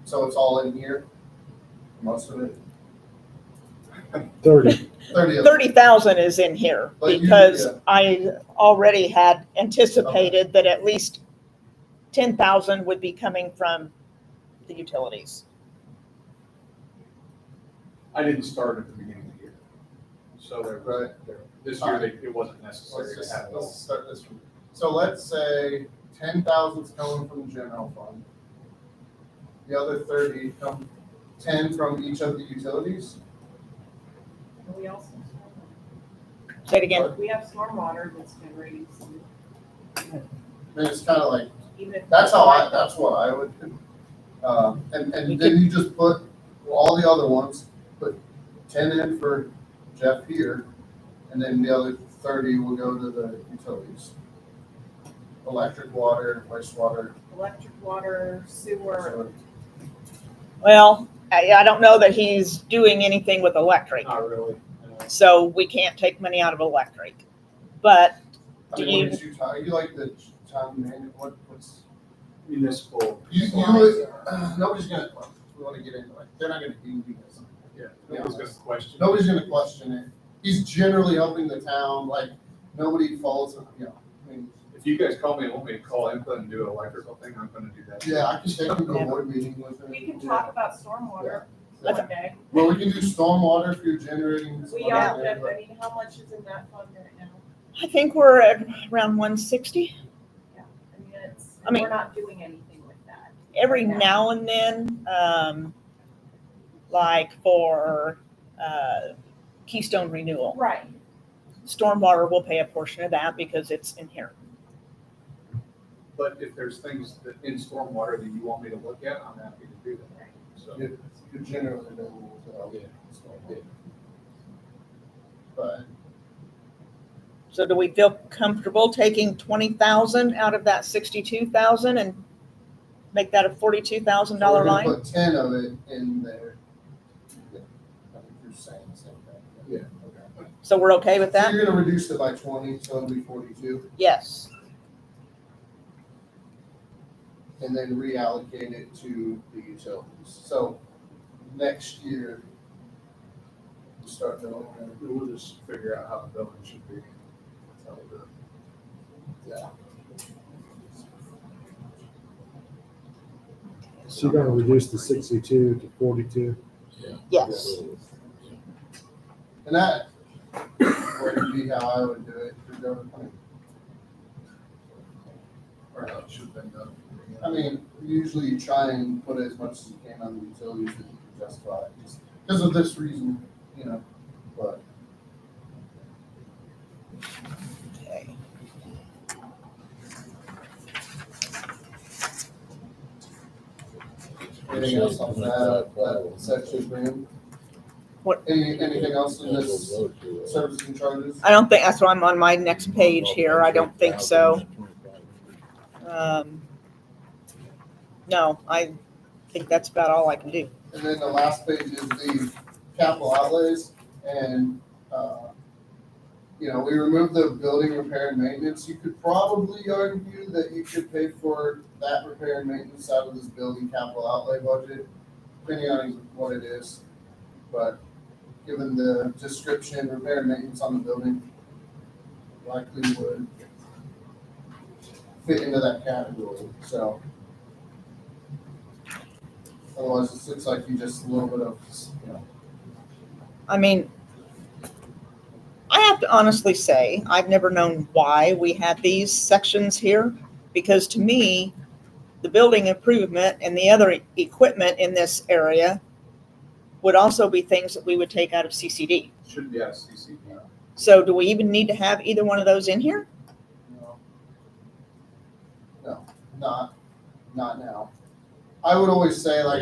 So it's all in here? Most of it? 30. 30 of it. 30,000 is in here But you- because yeah. I already had anticipated that at least 10,000 would be coming from the utilities. I didn't start at the beginning of the year. So Right. this year, it wasn't necessary to have it Let's all. start this from, so let's say 10,000 is coming from the general fund. The other 30 come, 10 from each of the utilities? And we also, Say it again. we have stormwater that's generating some, Then it's kind of like, even if. that's what I would do. And then you just put all the other ones, put 10 in for Jeff here, and then the other 30 will go to the utilities. Electric, water, wastewater. Electric, water, sewer, Well, I don't know that he's doing anything with electric, Not really. so we can't take money out of electric. But I Do mean, you- what is your time, you like the town manager, what's? Municipal. Nobody's gonna, we wanna get into it, they're not gonna do this. Yeah. Nobody's gonna question. Nobody's gonna question it. He's generally helping the town, like, nobody falls, I mean, If you guys call me and want me to call input and do an electrical thing, I'm gonna do that. yeah, I can take him to a board meeting with him. we can talk about stormwater Yeah. one day. Well, we can do stormwater if you're generating. some We money are, there, I but- mean, how much is in that fund right now? I think we're at around 160. I mean, it's, I mean- we're not doing anything with that. Every Right now and then, like for Keystone Renewal, Right, Stormwater will pay a portion of that because it's inherent. But if there's things that in stormwater that you want me to look at, I'm happy to do that. So, You're generally available to Yeah. help. But So do we feel comfortable taking 20,000 out of that 62,000 and make that a $42,000 we're gonna line? put 10 of it in there. Yeah, I think you're saying the same thing. Yeah. Okay. So we're okay with So that? you're gonna reduce it by 20, so it'll be 42, Yes. and then reallocate it to the utilities. So next year, we start doing that. we'll just figure out how the building should be. That's how we'll do it. Yeah. So you're gonna reduce the 62 to 42? Yes. And that would be how I would do it for government. Or how it should have been done. I mean, usually you try and put as much as you can on the utilities that you can justify, just because of this reason, you know, but. Okay. Anything else on that section, Graham? What? Anything else in this services and charges? I don't think, that's why I'm on my next page here. I don't think so. No, I think that's about all I can do. And then the last page is the capital outlays, and, you know, we removed the building repair and maintenance. You could probably argue that you could pay for that repair and maintenance out of this building capital outlay budget, depending on what it is. But given the description, repair and maintenance on the building likely would fit into that category, so. Otherwise, it looks like you just a little bit of, you know. I mean, I have to honestly say, I've never known why we had these sections here, because to me, the building improvement and the other equipment in this area would also be things that we would take out of CCD. Should be out of CCD. So do we even need to have either one of those in here? No, not now. I would always say, like,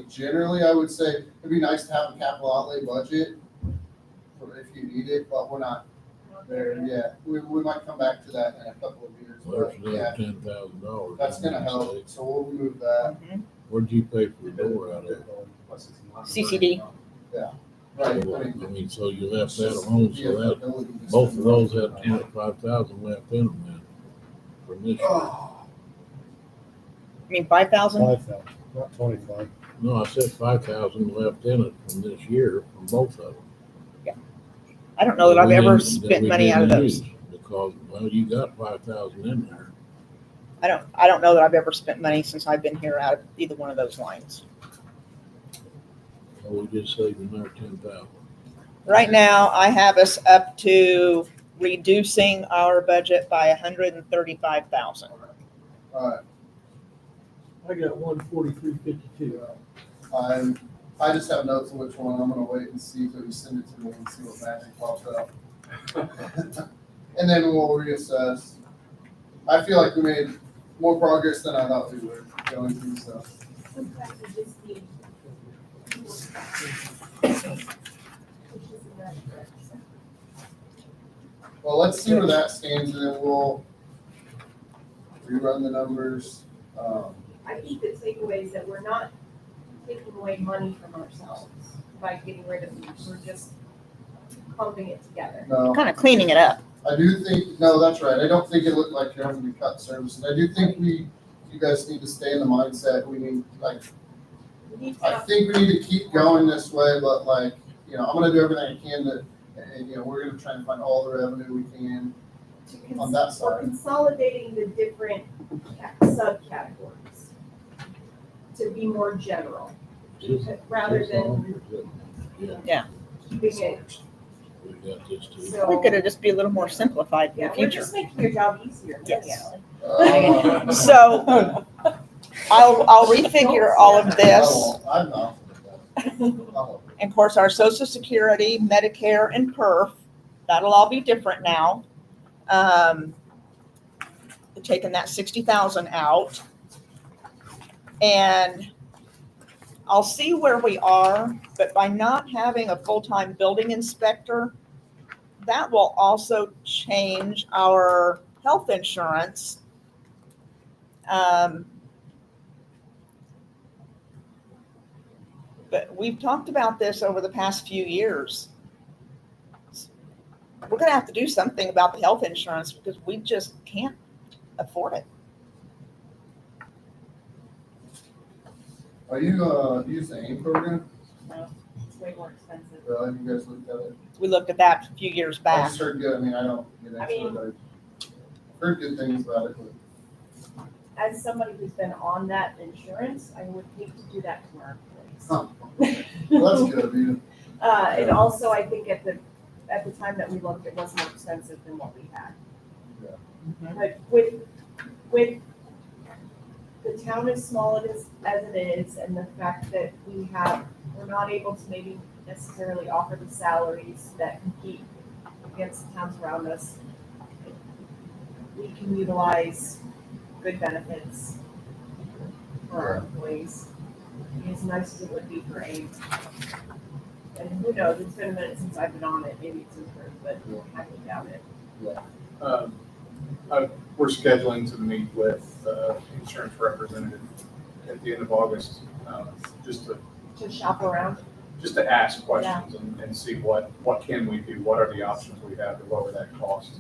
generally, I would say it'd be nice to have a capital outlay budget for if you need it, but we're not there yet. We might come back to that in a couple of years, There's but yeah, $10,000. that's gonna help, so we'll remove that. Where'd you pay for the door out of? CCD. Right, I mean, so you left that alone, the so that, ability to both of spend those money. had 25,000 left in them then, from this year. I mean, 5,000? 5,000, not 25. No, I said 5,000 left in it from this year, from both of them. I don't know that I've we ever didn't- spent we money out of didn't those. use, because, well, you got 5,000 in there. I don't know that I've ever spent money since I've been here out of either one of those lines. So we just saved another 10,000. Right now, I have us up to reducing our budget by 135,000. All right, I got 143.52. I just have notes on which one, I'm gonna wait and see if you send it to me and see what magic pops up. And then we'll reassess. I feel like we made more progress than I thought we were going through, so. sometimes you just need. Which is in that direction. Well, let's see where that stands, and then we'll rerun the numbers. I think the takeaway is that we're not taking away money from ourselves by getting rid of these, we're just clumping it together. No, Kind of cleaning it up. I do think, no, that's right, I don't think it looked like you're having to cut services. I do think you guys need to stay in the mindset, we need, like, We need I to, think we need to keep going this way, but like, you know, I'm gonna do everything I can to, and, you know, we're gonna try and find all the revenue we can. on that we're side. consolidating the different subcategories to be more general, rather than keeping it we got this too. So. We could have just be a little more simplified in Yeah, the we're future. just making your job easier. Yes. Uh, So I'll refigure all of this. I'm not. And of course, our social security, Medicare and PERF, that'll all be different now. Taking that 60,000 out. And I'll see where we are, but by not having a full-time building inspector, that will also change our health insurance. But we've talked about this over the past few years. We're gonna have to do something about the health insurance because we just can't afford it. Are you, using the AIM program? No, it's way more expensive. Have you guys looked at it? We looked at that a few years I back. just heard good, I mean, I don't get into it, I've heard good things about it, but As somebody who's been on that insurance, I would hate to do that to our employees. Huh. Well, that's good, dude. And also, I think at the time that we looked, it was more expensive than what we had. Yeah. But with the town as small as it is, and the fact that we're not able to maybe necessarily offer the salaries that compete against the towns around us, we can utilize good benefits for our employees. As nice as it would be for AIM. And who knows, it's been a minute since I've been on it, maybe it's improved, but I highly doubt it. We're scheduling to meet with insurance representative at the end of August, just To shop around. to ask questions and see what can we do, what are the options we have to lower that cost.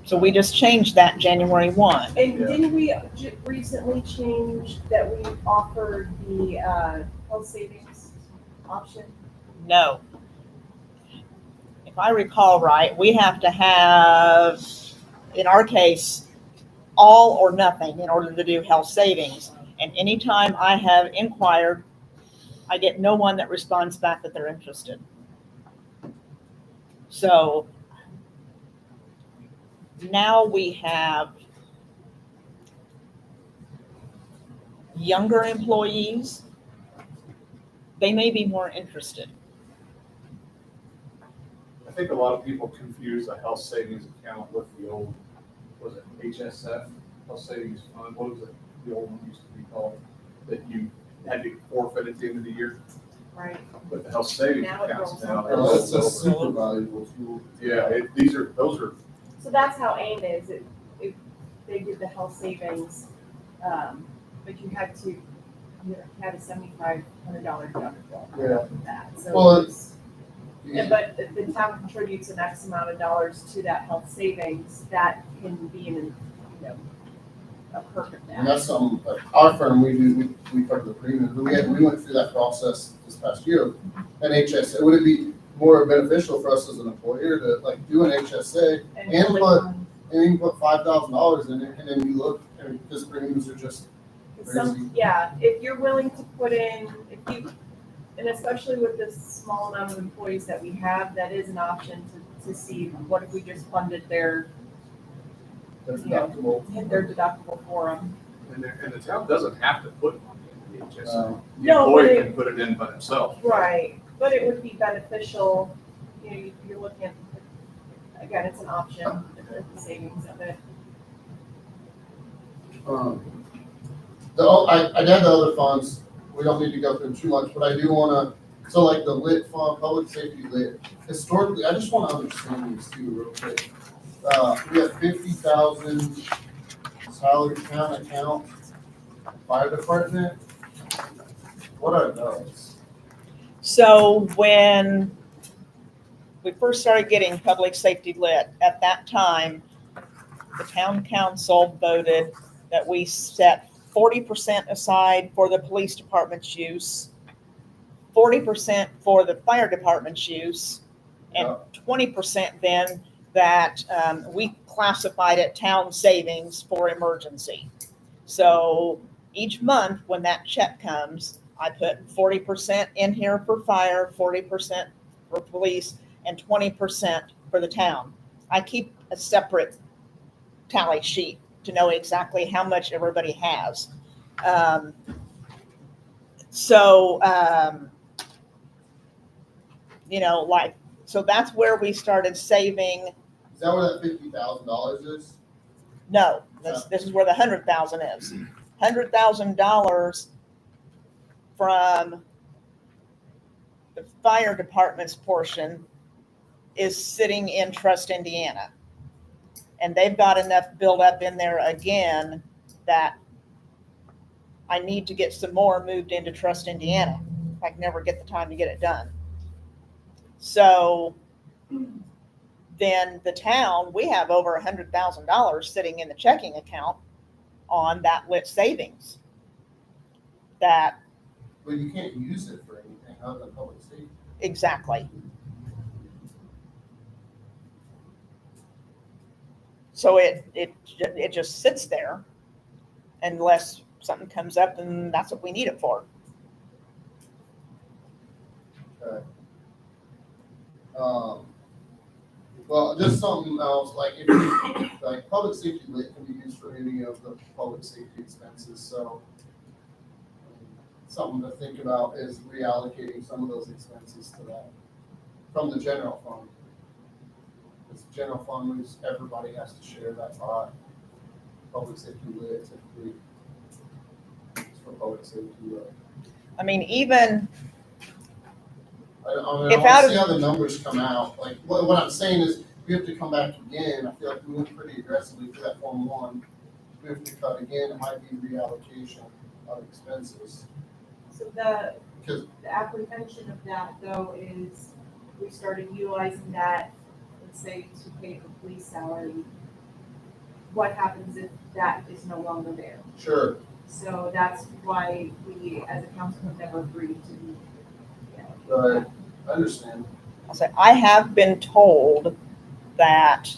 So we just changed that January 1. And Yeah. didn't we recently change that we offered the health savings option? No. If I recall right, we have to have, in our case, all or nothing in order to do health savings. And anytime I have inquired, I get no one that responds back that they're interested. So now we have younger employees. They may be more interested. I think a lot of people confuse a health savings account with the old, was it HSF, health savings fund, what was it, the old one used to be called, that you had to forfeit at the end of the year, Right. but the health savings Now it accounts rolls now. over. That's a super valuable tool. Yeah, those are, So that's how AIM is. If they did the health savings, but you had a $7,500 deductible. Yeah. with that. So Well, it's, but if the town contributes an X amount of dollars to that health savings, that can be a perk of And that. that's something, like our firm, we cover the premium, but we went through that process this past year. And HSA, would it be more beneficial for us as an employer to like do an HSA and fully put, fund. and you can put $5,000 in it, and then you look, and because premiums are just crazy. If you're willing to put in, and especially with the small amount of employees that we have, that is an option to see what if we just funded their Deductible. their deductible for them. and the town doesn't have to put money in the HSA. The No, employee but can put it in by themselves. Right, but it would be beneficial, you're looking at, again, it's an option, the savings of it. I'd add the other funds, we don't need to go through too much, but I do wanna, so like the lit fund, public safety lit, historically, I just wanna understand these two real quick. We have 50,000 salary account, fire department, what are those? So when we first started getting public safety lit, at that time, the town council voted that we set 40% aside for the police department's use, 40% for the fire department's use, and 20% then that we classified at town savings for emergency. So each month when that check comes, I put 40% in here for fire, 40% for police, and 20% for the town. I keep a separate tally sheet to know exactly how much everybody has. You know, like, so that's where we started saving. Is that where that $50,000 is? No, this is where the 100,000 is. $100,000 from the fire department's portion is sitting in Trust Indiana. And they've got enough built up in there again that I need to get some more moved into Trust Indiana. I can never get the time to get it done. So then the town, we have over $100,000 sitting in the checking account on that lit savings. That But you can't use it for anything other than public safety. exactly. So it just sits there unless something comes up, and that's what we need it for. Okay. Well, just something else, like if, like public safety lit can be used for any of the public safety expenses, so something to think about is reallocating some of those expenses to that from the general fund. Because the general fund is, everybody has to share that pot. Public safety lit typically is for public safety lit. I mean, even I If want out to of- see how the numbers come out. Like, what I'm saying is, we have to come back again. I feel like we went pretty aggressively for that Form 1. We have to cut again. It might be reallocation of expenses. So the Because apprehension of that though is we started utilizing that, let's say, to pay for police salary. What happens if that is no longer there? sure, So that's why we, as a council, have never agreed to, but I understand. I'll say, I have been told that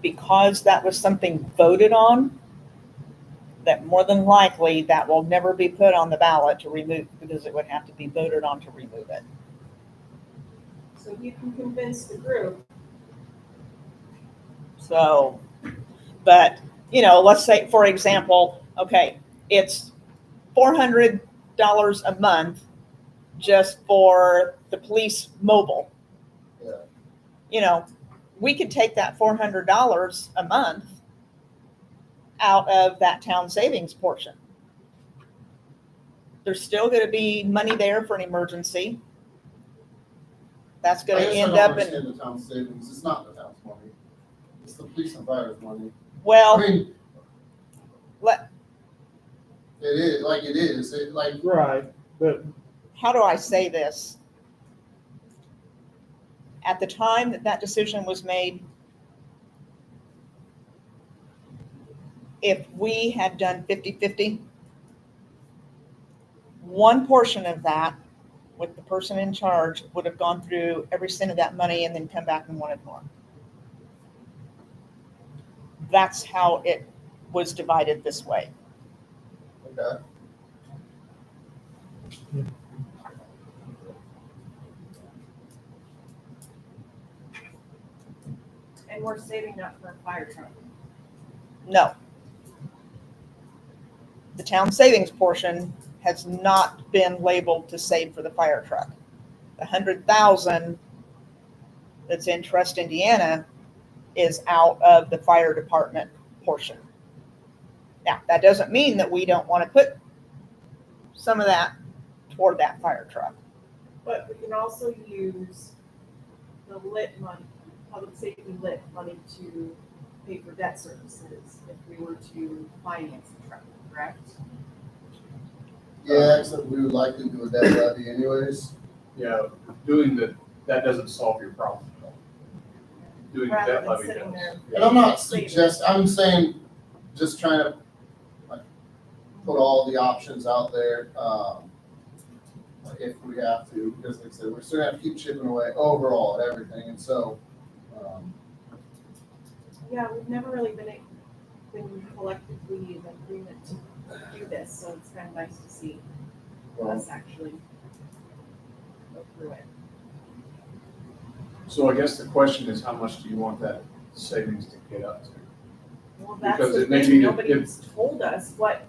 because that was something voted on, that more than likely that will never be put on the ballot to remove, because it would have to be voted on to remove it. so you can convince the group. So, but, you know, let's say, for example, okay, it's $400 a month just for the police mobile. Yeah. You know, we could take that $400 a month out of that town savings portion. There's still going to be money there for an emergency. That's I going to guess end I don't up in, understand the town's savings. It's not the town's money. It's the police and fire's money. I well, mean, let, it is, like it is. It, like, Right, but how do I say this? At the time that that decision was made, if we had done 50-50, one portion of that with the person in charge would have gone through every cent of that money and then come back and wanted more. That's how it was divided this way. okay. And we're saving that for a fire truck. No. The town savings portion has not been labeled to save for the fire truck. The 100,000 that's in Trust Indiana is out of the fire department portion. Now, that doesn't mean that we don't want to put some of that toward that fire truck. But we can also use the lit money, public safety lit money to pay for debt services if we were to finance the truck, correct? Yeah, except we would likely do a debt levy anyways. Yeah, that doesn't solve your problem at all. Doing a Rather debt than levy sitting does. there. And I'm not I'm saying, just trying to like, put all the options out there, like if we have to, because like I said, we're still gonna have to keep chipping away overall at everything, and so, Yeah, we've never really been collectively in agreement to do this, so it's kind of nice to see well, us actually go through it. So I guess the question is, how much do you want that savings to get up to? Well, that's Because the it may thing, be that nobody's told us what,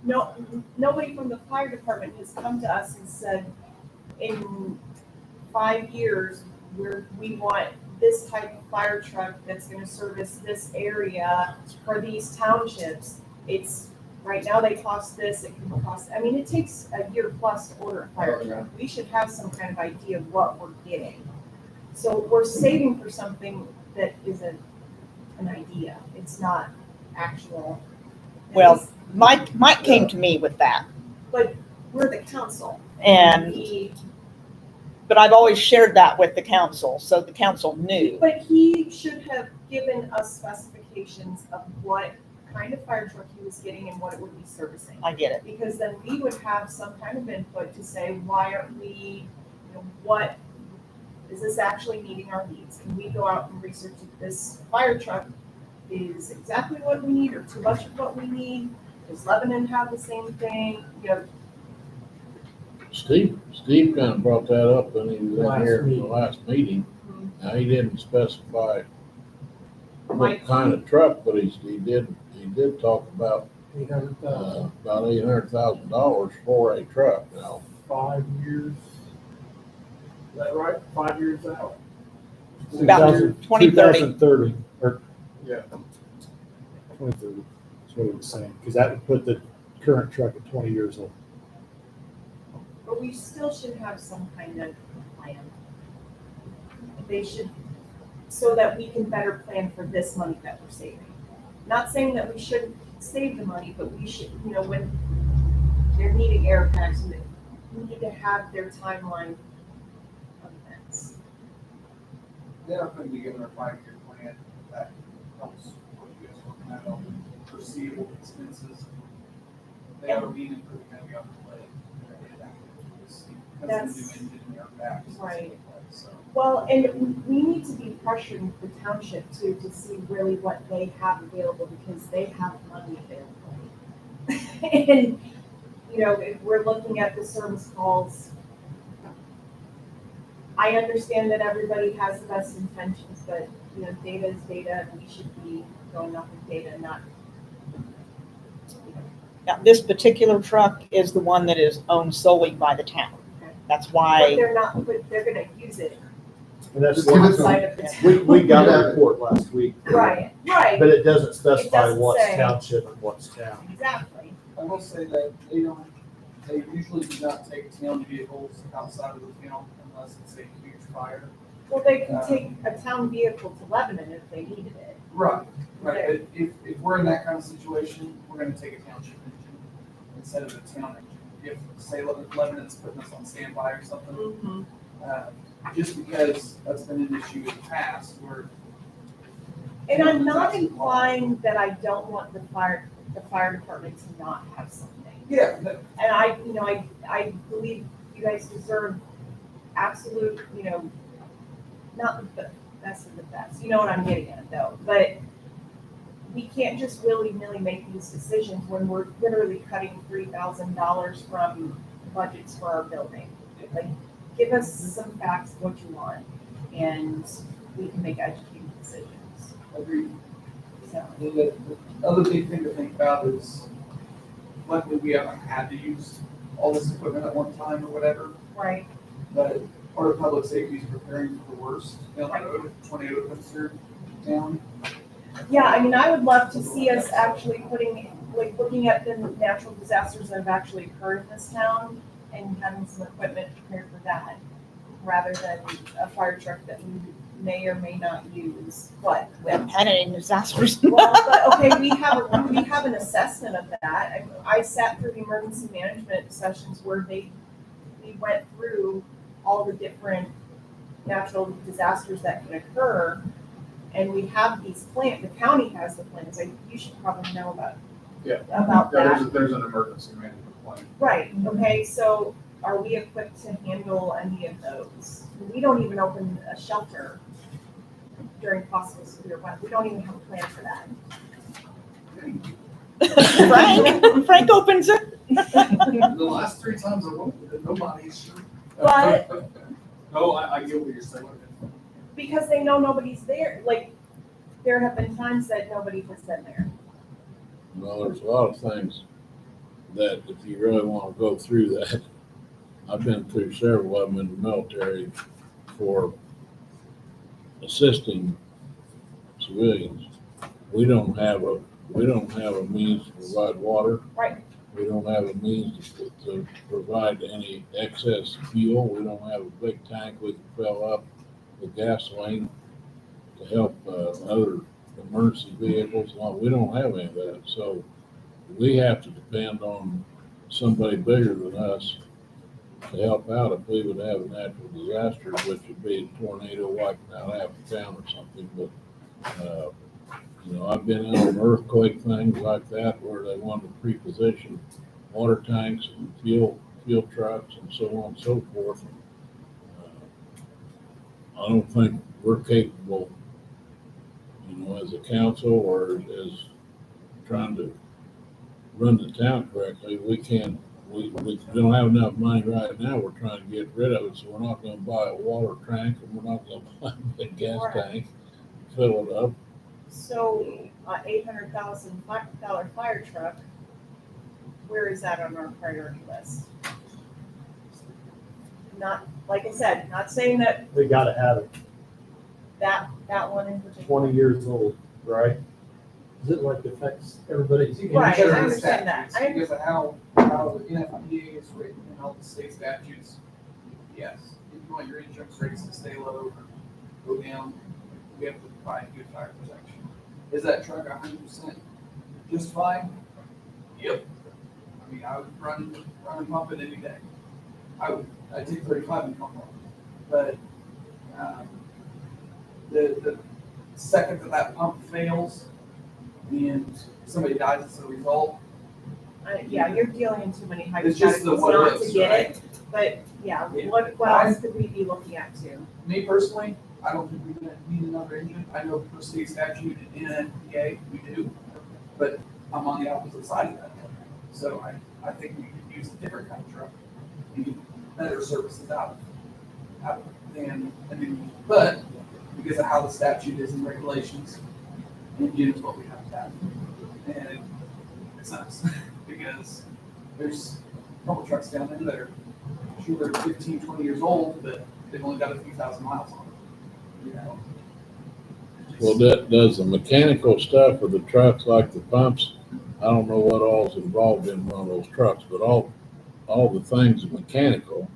nobody from the fire department has come to us and said, in 5 years, we want this type of fire truck that's gonna service this area for these townships. It's, right now they cost this, it can cost, I mean, it takes a year plus to order a fire truck. We should have some kind of idea of what we're getting. So we're saving for something that is an idea, it's not actual. Well, Mike came to me with that, But we're the council. and, He- but I've always shared that with the council, so the council knew. But he should have given us specifications of what kind of fire truck he was getting and what it would be servicing. I get it. Because then we would have some kind of input to say, why aren't we, what, is this actually meeting our needs? Can we go out and research if this fire truck is exactly what we need or too much of what we need? Does Lebanon have the same thing? Steve kind of brought that up when he was in Last here in the meeting. last meeting. Now, he didn't specify Mike- what kind of truck, but he did talk about, 800,000, about $800,000 for a truck now. 5 years. Is that right? 5 years out. About 2030. 2030, or Yeah. 2030, that's what he was saying, because that would put the current truck at 20 years old. But we still should have some kind of plan. They should, so that we can better plan for this money that we're saving. Not saying that we shouldn't save the money, but we should, when they're needing air packs, we need to have their timeline of events. They're going to be given a 5-year plan that helps what you guys are looking at on foreseeable expenses. They are being improved, going to be on the way. That's the new engine in our backs. Right. So. Well, and we need to be pressuring the township too, to see really what they have available, because they have money available. And, if we're looking at the service calls, I understand that everybody has the best intentions, but, data is data, and we should be going off of data, not. Now, this particular truck is the one that is owned solely by the town. That's But why, they're gonna use it And that's Just give it to outside of the. we got a report last week. Right, But it doesn't specify doesn't what's say. township and what's town. Exactly. I will say that they usually do not take town vehicles outside of the town unless it's a huge fire. Well, they can take a town vehicle to Lebanon if they needed it. Right, right. But if we're in that kind of situation, we're gonna take a township engine instead of a town engine. If, say, Lebanon's putting us on standby or something, just because that's been an issue in the past where. And I'm not implying that I don't want the fire department to not have something. Yeah. And I believe you guys deserve absolute, not the best of the best. You know what I'm getting at though, but we can't just willy-nilly make these decisions when we're literally cutting $3,000 from budgets for our building. Like, give us some facts of what you want, and we can make educated decisions. Agreed. So, The other big thing to think about is, luckily we haven't had to use all this equipment at one time or whatever, right, but part of public safety is preparing for the worst down the road if a tornado comes through town. yeah, I would love to see us actually looking at the natural disasters that have actually occurred in this town and having some equipment prepared for that, rather than a fire truck that we may or may not use, but we haven't had any disasters. well, but okay, we have an assessment of that. I sat through the emergency management sessions where we went through all the different natural disasters that can occur, and we have these plans. The county has the plans. You should probably know about that. There's an emergency management plan. Right. Okay. So, are we equipped to handle any of those? We don't even open a shelter during possible severe weather. We don't even have a plan for that. Frank opens it. The last 3 times I went with it, nobody's sure. But No, I get what you're saying. because they know nobody's there, like, there have been times that nobody has been there. Well, there's a lot of things that if you really want to go through that, I've been through several of them in the military for assisting civilians. We don't have a means to provide water. Right. We don't have a means to provide any excess fuel. We don't have a big tank we can fill up with gasoline to help other emergency vehicles. No, we don't have any of that. So we have to depend on somebody bigger than us to help out if we would have a natural disaster, which would be a tornado wiping out half the town or something. But, I've been in on earthquake things like that where they wanted to pre-position water tanks and fuel trucks and so on and so forth. I don't think we're capable, as a council or as trying to run the town correctly. We don't have enough money right now. We're trying to get rid of it, so we're not gonna buy a water tank and we're not gonna buy a big gas tank, fill it up. So, $800,000 fire truck, where is that on our priority list? Not, like I said, not saying that They gotta have it, that one in particular. 20 years old, right? Is it like affects everybody? Right, Because I of the understand that. statutes, Because of how the NFPA is written and all the state statutes, yes, if you want your insurance rates to stay low or go down, we have to provide good fire protection. Is that truck 100% just fine? Yep. I mean, I would run and pump it any day. I'd take 35 and pump it. But the second that pump fails and somebody dies as a result, Yeah, you're dealing in too many it's just the hypotheticals what not it to is, get right? it. But yeah, Yeah. what else could we be looking at too? Me personally, I don't think we need another engine. I know per state statute and NFPA, we do, but I'm on the opposite side of that. So I think we could use a different kind of truck, and get better services out of than, but because of how the statute is and regulations, engine is what we have to have. And it sucks because there's a couple trucks down there that are sure 15, 20 years old, but they've only got a few thousand miles on them. Well, does the mechanical stuff of the trucks, like the pumps, I don't know what all's involved in one of those trucks, but all the things mechanical,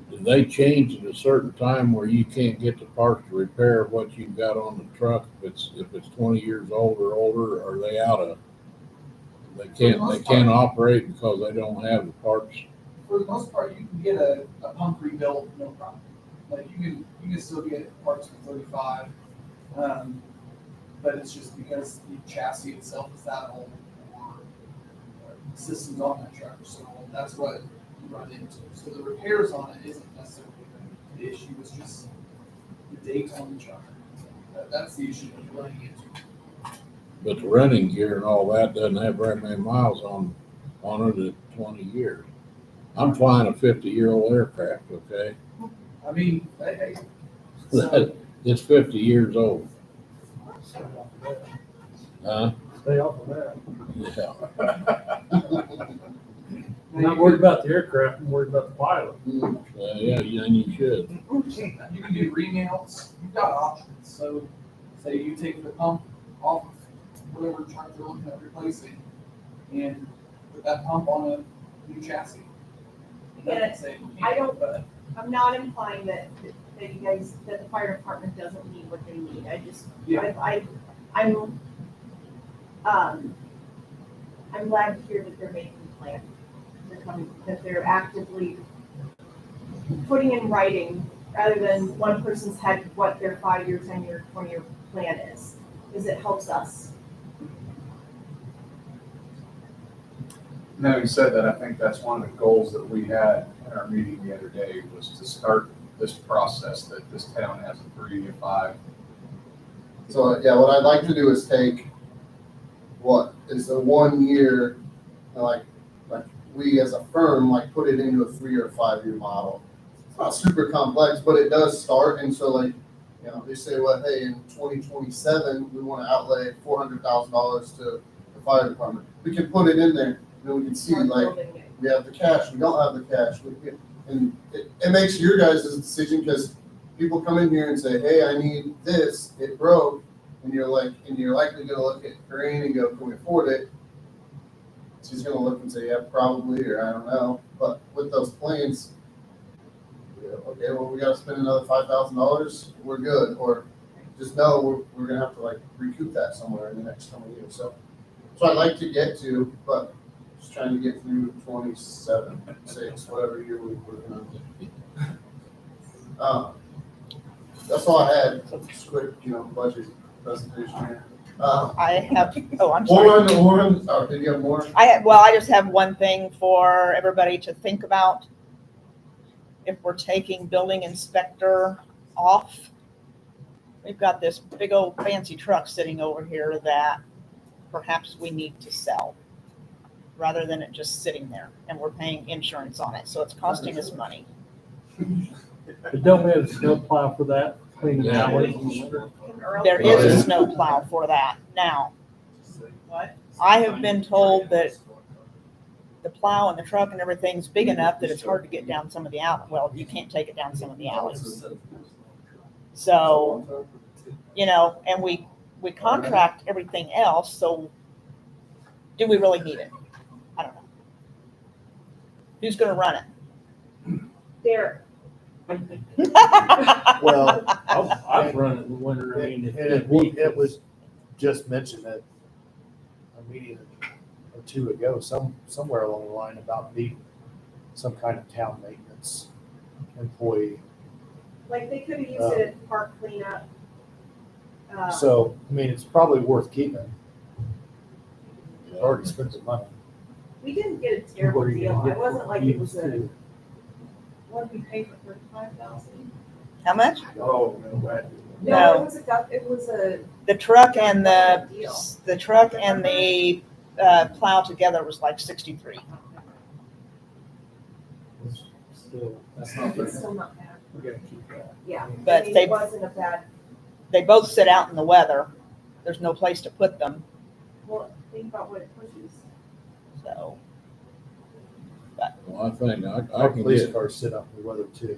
do they change at a certain time where you can't get the parts to repair what you've got on the truck? If it's 20 years old or older, are they out of? They can't operate because they don't have the parts. For the most part, you can get a pump rebuilt, no problem. Like you can still get parts for 35, but it's just because the chassis itself is that old, or systems on that truck are so old. That's what you run into. So the repairs on it isn't necessarily the issue. It's just the date on the truck. That's the issue that you're running into. But the running gear and all that doesn't have very many miles on it at 20 years. I'm flying a 50-year-old aircraft, okay? I mean, hey, so, It's 50 years old. Huh? Stay off of that. Yeah. I'm not worried about the aircraft, I'm worried about the pilot. Yeah, and you should. you can do remounts. You've got options. So, say you take the pump off of whatever truck you're looking at replacing, and put that pump on a new chassis. Yeah, Say you I can't, don't- but I'm not implying that the fire department doesn't need what they need. I just, Yeah. I'm glad to hear that they're making a plan. That they're actively putting in writing, rather than one person's had what their 5-year, 10-year, 20-year plan is, because it helps us. Now, you said that, I think that's one of the goals that we had in our meeting the other day, was to start this process that this town has in 3 to 5. So, yeah, what I'd like to do is take what is a 1 year, like we as a firm, like put it into a 3 or 5 year model. not super complex, but it does start, and so like, you know, they say, well, hey, in 2027, we want to outlay $400,000 to the fire department. We can put it in there, and then we can see, Start like, building it. we have the cash, we don't have the cash. And it makes your guys' decision, because people come in here and say, hey, I need this, it broke, and you're likely gonna look at Corinne and go, can we afford it? She's gonna look and say, yeah, probably, or I don't know. But with those planes, okay, well, we gotta spend another $5,000, we're good, or just know we're gonna have to like recoup that somewhere in the next coming years. So I'd like to get to, but just trying to get through 27, 6, whatever year we're working on. That's all I had. Just quick, budget presentation here. I have, oh, I'm sorry. Oh, did you have more? I just have one thing for everybody to think about. If we're taking building inspector off, we've got this big old fancy truck sitting over here that perhaps we need to sell rather than it just sitting there, and we're paying insurance on it, so it's costing us money. But don't we have a snow plow for that, cleaning Yeah. alleys in the winter? There is a snow plow for that now. What? I have been told that the plow and the truck and everything's big enough that it's hard to get down some of the alley. Well, you can't take it down some of the alleys. So, and we contract everything else, so do we really need it? I don't know. Who's gonna run There, it? Well, I've run it in the winter, I mean, if it was just mentioned at a meeting or two ago, somewhere along the line about needing some kind of town maintenance employee. like they could have used it at park cleanup. So, I mean, it's probably worth keeping. Already spent the money. We didn't get a terrible What are you deal. gonna It get wasn't for like it was used, too? what did we pay for 35,000? How much? Oh, no, that. No. It was a The truck and Deal. the plow together was like 63. Still, that's it's not bad. still not bad. We gotta keep that. Yeah. But I mean, they- it wasn't a bad, They both sit out in the weather. There's no place to put them, well, think about what it pushes. so. Well, I think I Our can police get, cars sit up in the weather too.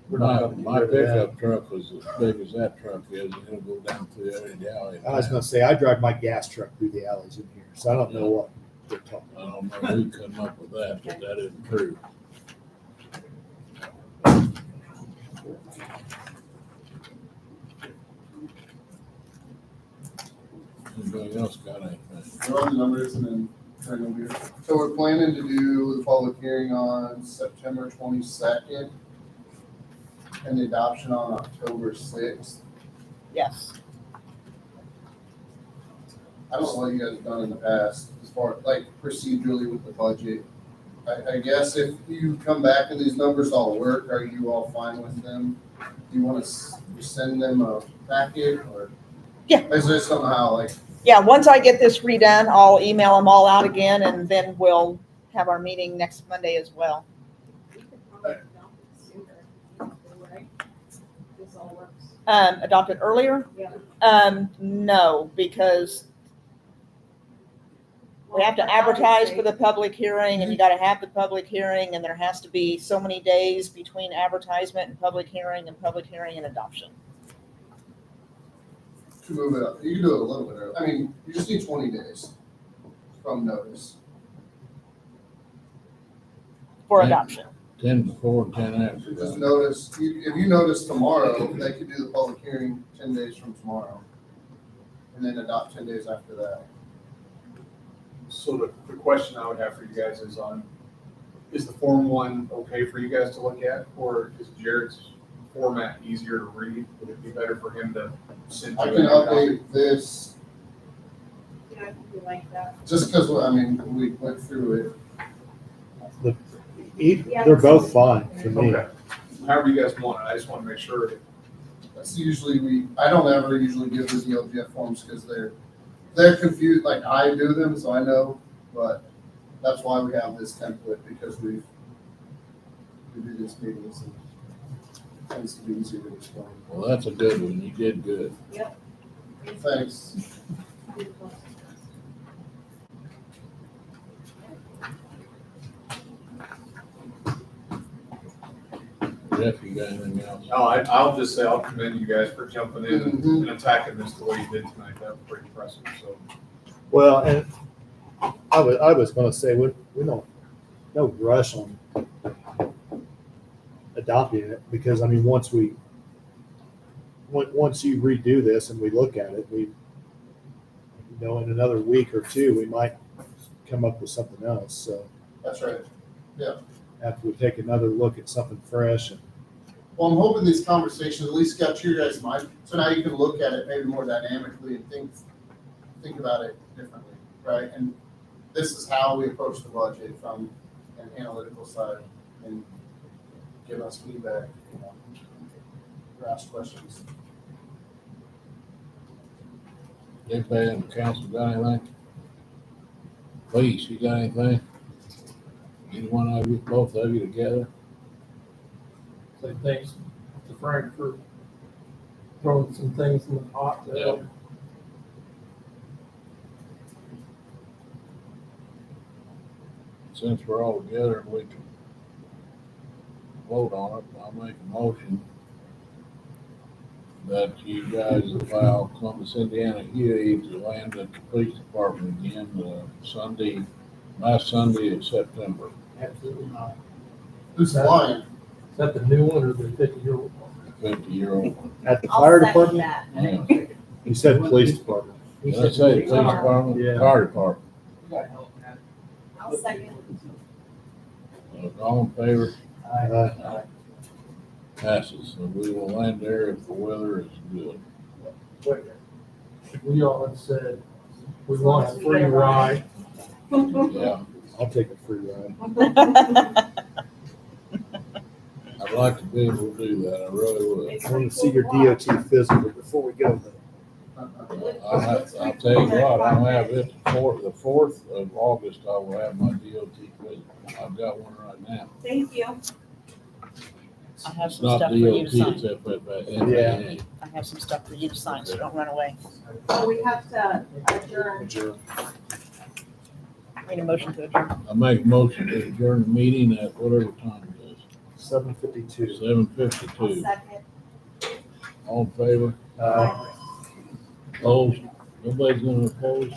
We're my, not gonna get my rid of that. pickup truck was as big as that truck is, and it'll go down through every alley. I was gonna say, I drive my gas truck through the alleys in here, so I don't know what they're talking I about. don't know who come up with that, but that isn't true. Anybody else got anything? Run the numbers and then turn over here. So we're planning to do the public hearing on September 22nd and the adoption on October 6th. Yes. I don't know what you guys have done in the past as far, like procedurally with the budget. I guess if you come back and these numbers all work, are you all fine with them? Do you want to send them a packet or? Yeah. Is there somehow like, Yeah, once I get this redone, I'll email them all out again, and then we'll have our meeting next Monday as well. We could probably adopt it sooner, right? This all works. Adopt it earlier? Yeah. No, because we have to advertise for the public hearing, and you gotta have the public hearing, and there has to be so many days between advertisement and public hearing and adoption. to move it up? You can do it a little bit early. I mean, you just need 20 days from notice. For Yeah. adoption. 10 before and 10 So after. just notice, if you notice tomorrow, they could do the public hearing 10 days from tomorrow. And then adopt 10 days after that. So the question I would have for you guys is the Form 1 okay for you guys to look at? Or is Jared's format easier to read? Would it be better for him to send you? I can update this Yeah, I think we like that. just because, I mean, we went through it. They're both fine for me. Okay. However you guys want it. I just want to make sure. That's usually I don't ever usually give the DLGF forms because they're confused, like I do them, so I know, but that's why we have this template, because we do these meetings and tends to be easier to explain. Well, that's a good one. You did good. Thanks. Jeff, you got anything else? No, I'll just say I'll commend you guys for jumping in and attacking this the way you did tonight. That was pretty impressive, so. Well, and I was gonna say, we don't, no rush on adopting it, because I mean, once you redo this and we look at it, in another week or two, we might come up with something else, so That's right. after we take another look at something fresh. And Well, I'm hoping these conversations at least got your guys' mind, so now you can look at it maybe more dynamically and think about it differently, right? And this is how we approach the budget from an analytical side, and give us feedback, or ask questions. Anybody in the council got anything? Please, you got anything? Either one of you, both of you together? Say thanks to Frank for throwing some things in the pot to help. Since we're all together and we can vote on it, I'll make a motion that you guys allow Columbus, Indiana Huey to land at the police department again, last Sunday of September. Absolutely not. Who's That- flying? Is that the new one or the 50-year-old one? 50-year-old one. at the fire I'll second department, that. you said police department. He Did I said say police. police department? Yeah. Fire department. I'll second. All in favor? Uh, Passes. So we will land there if the weather is good. Wait, we all had said we want a free ride. Yeah, I'll take a free ride. I'd like to be able to do that. I really would. I want to see your DOT physical before we go there. I'll tell you what, I'll have it the 4th of August, I will have my DOT visit. I've got one right now. Thank you. I have It's some not stuff for you to DOT, sign. it's FFA. I have some stuff for you to sign, so don't run away. So we have to adjourn. Adjourn. Need a motion to adjourn. I make a motion to adjourn the meeting at whatever time it is, 7:52. 7:52. Second. All in favor? Opposed? Nobody's gonna oppose?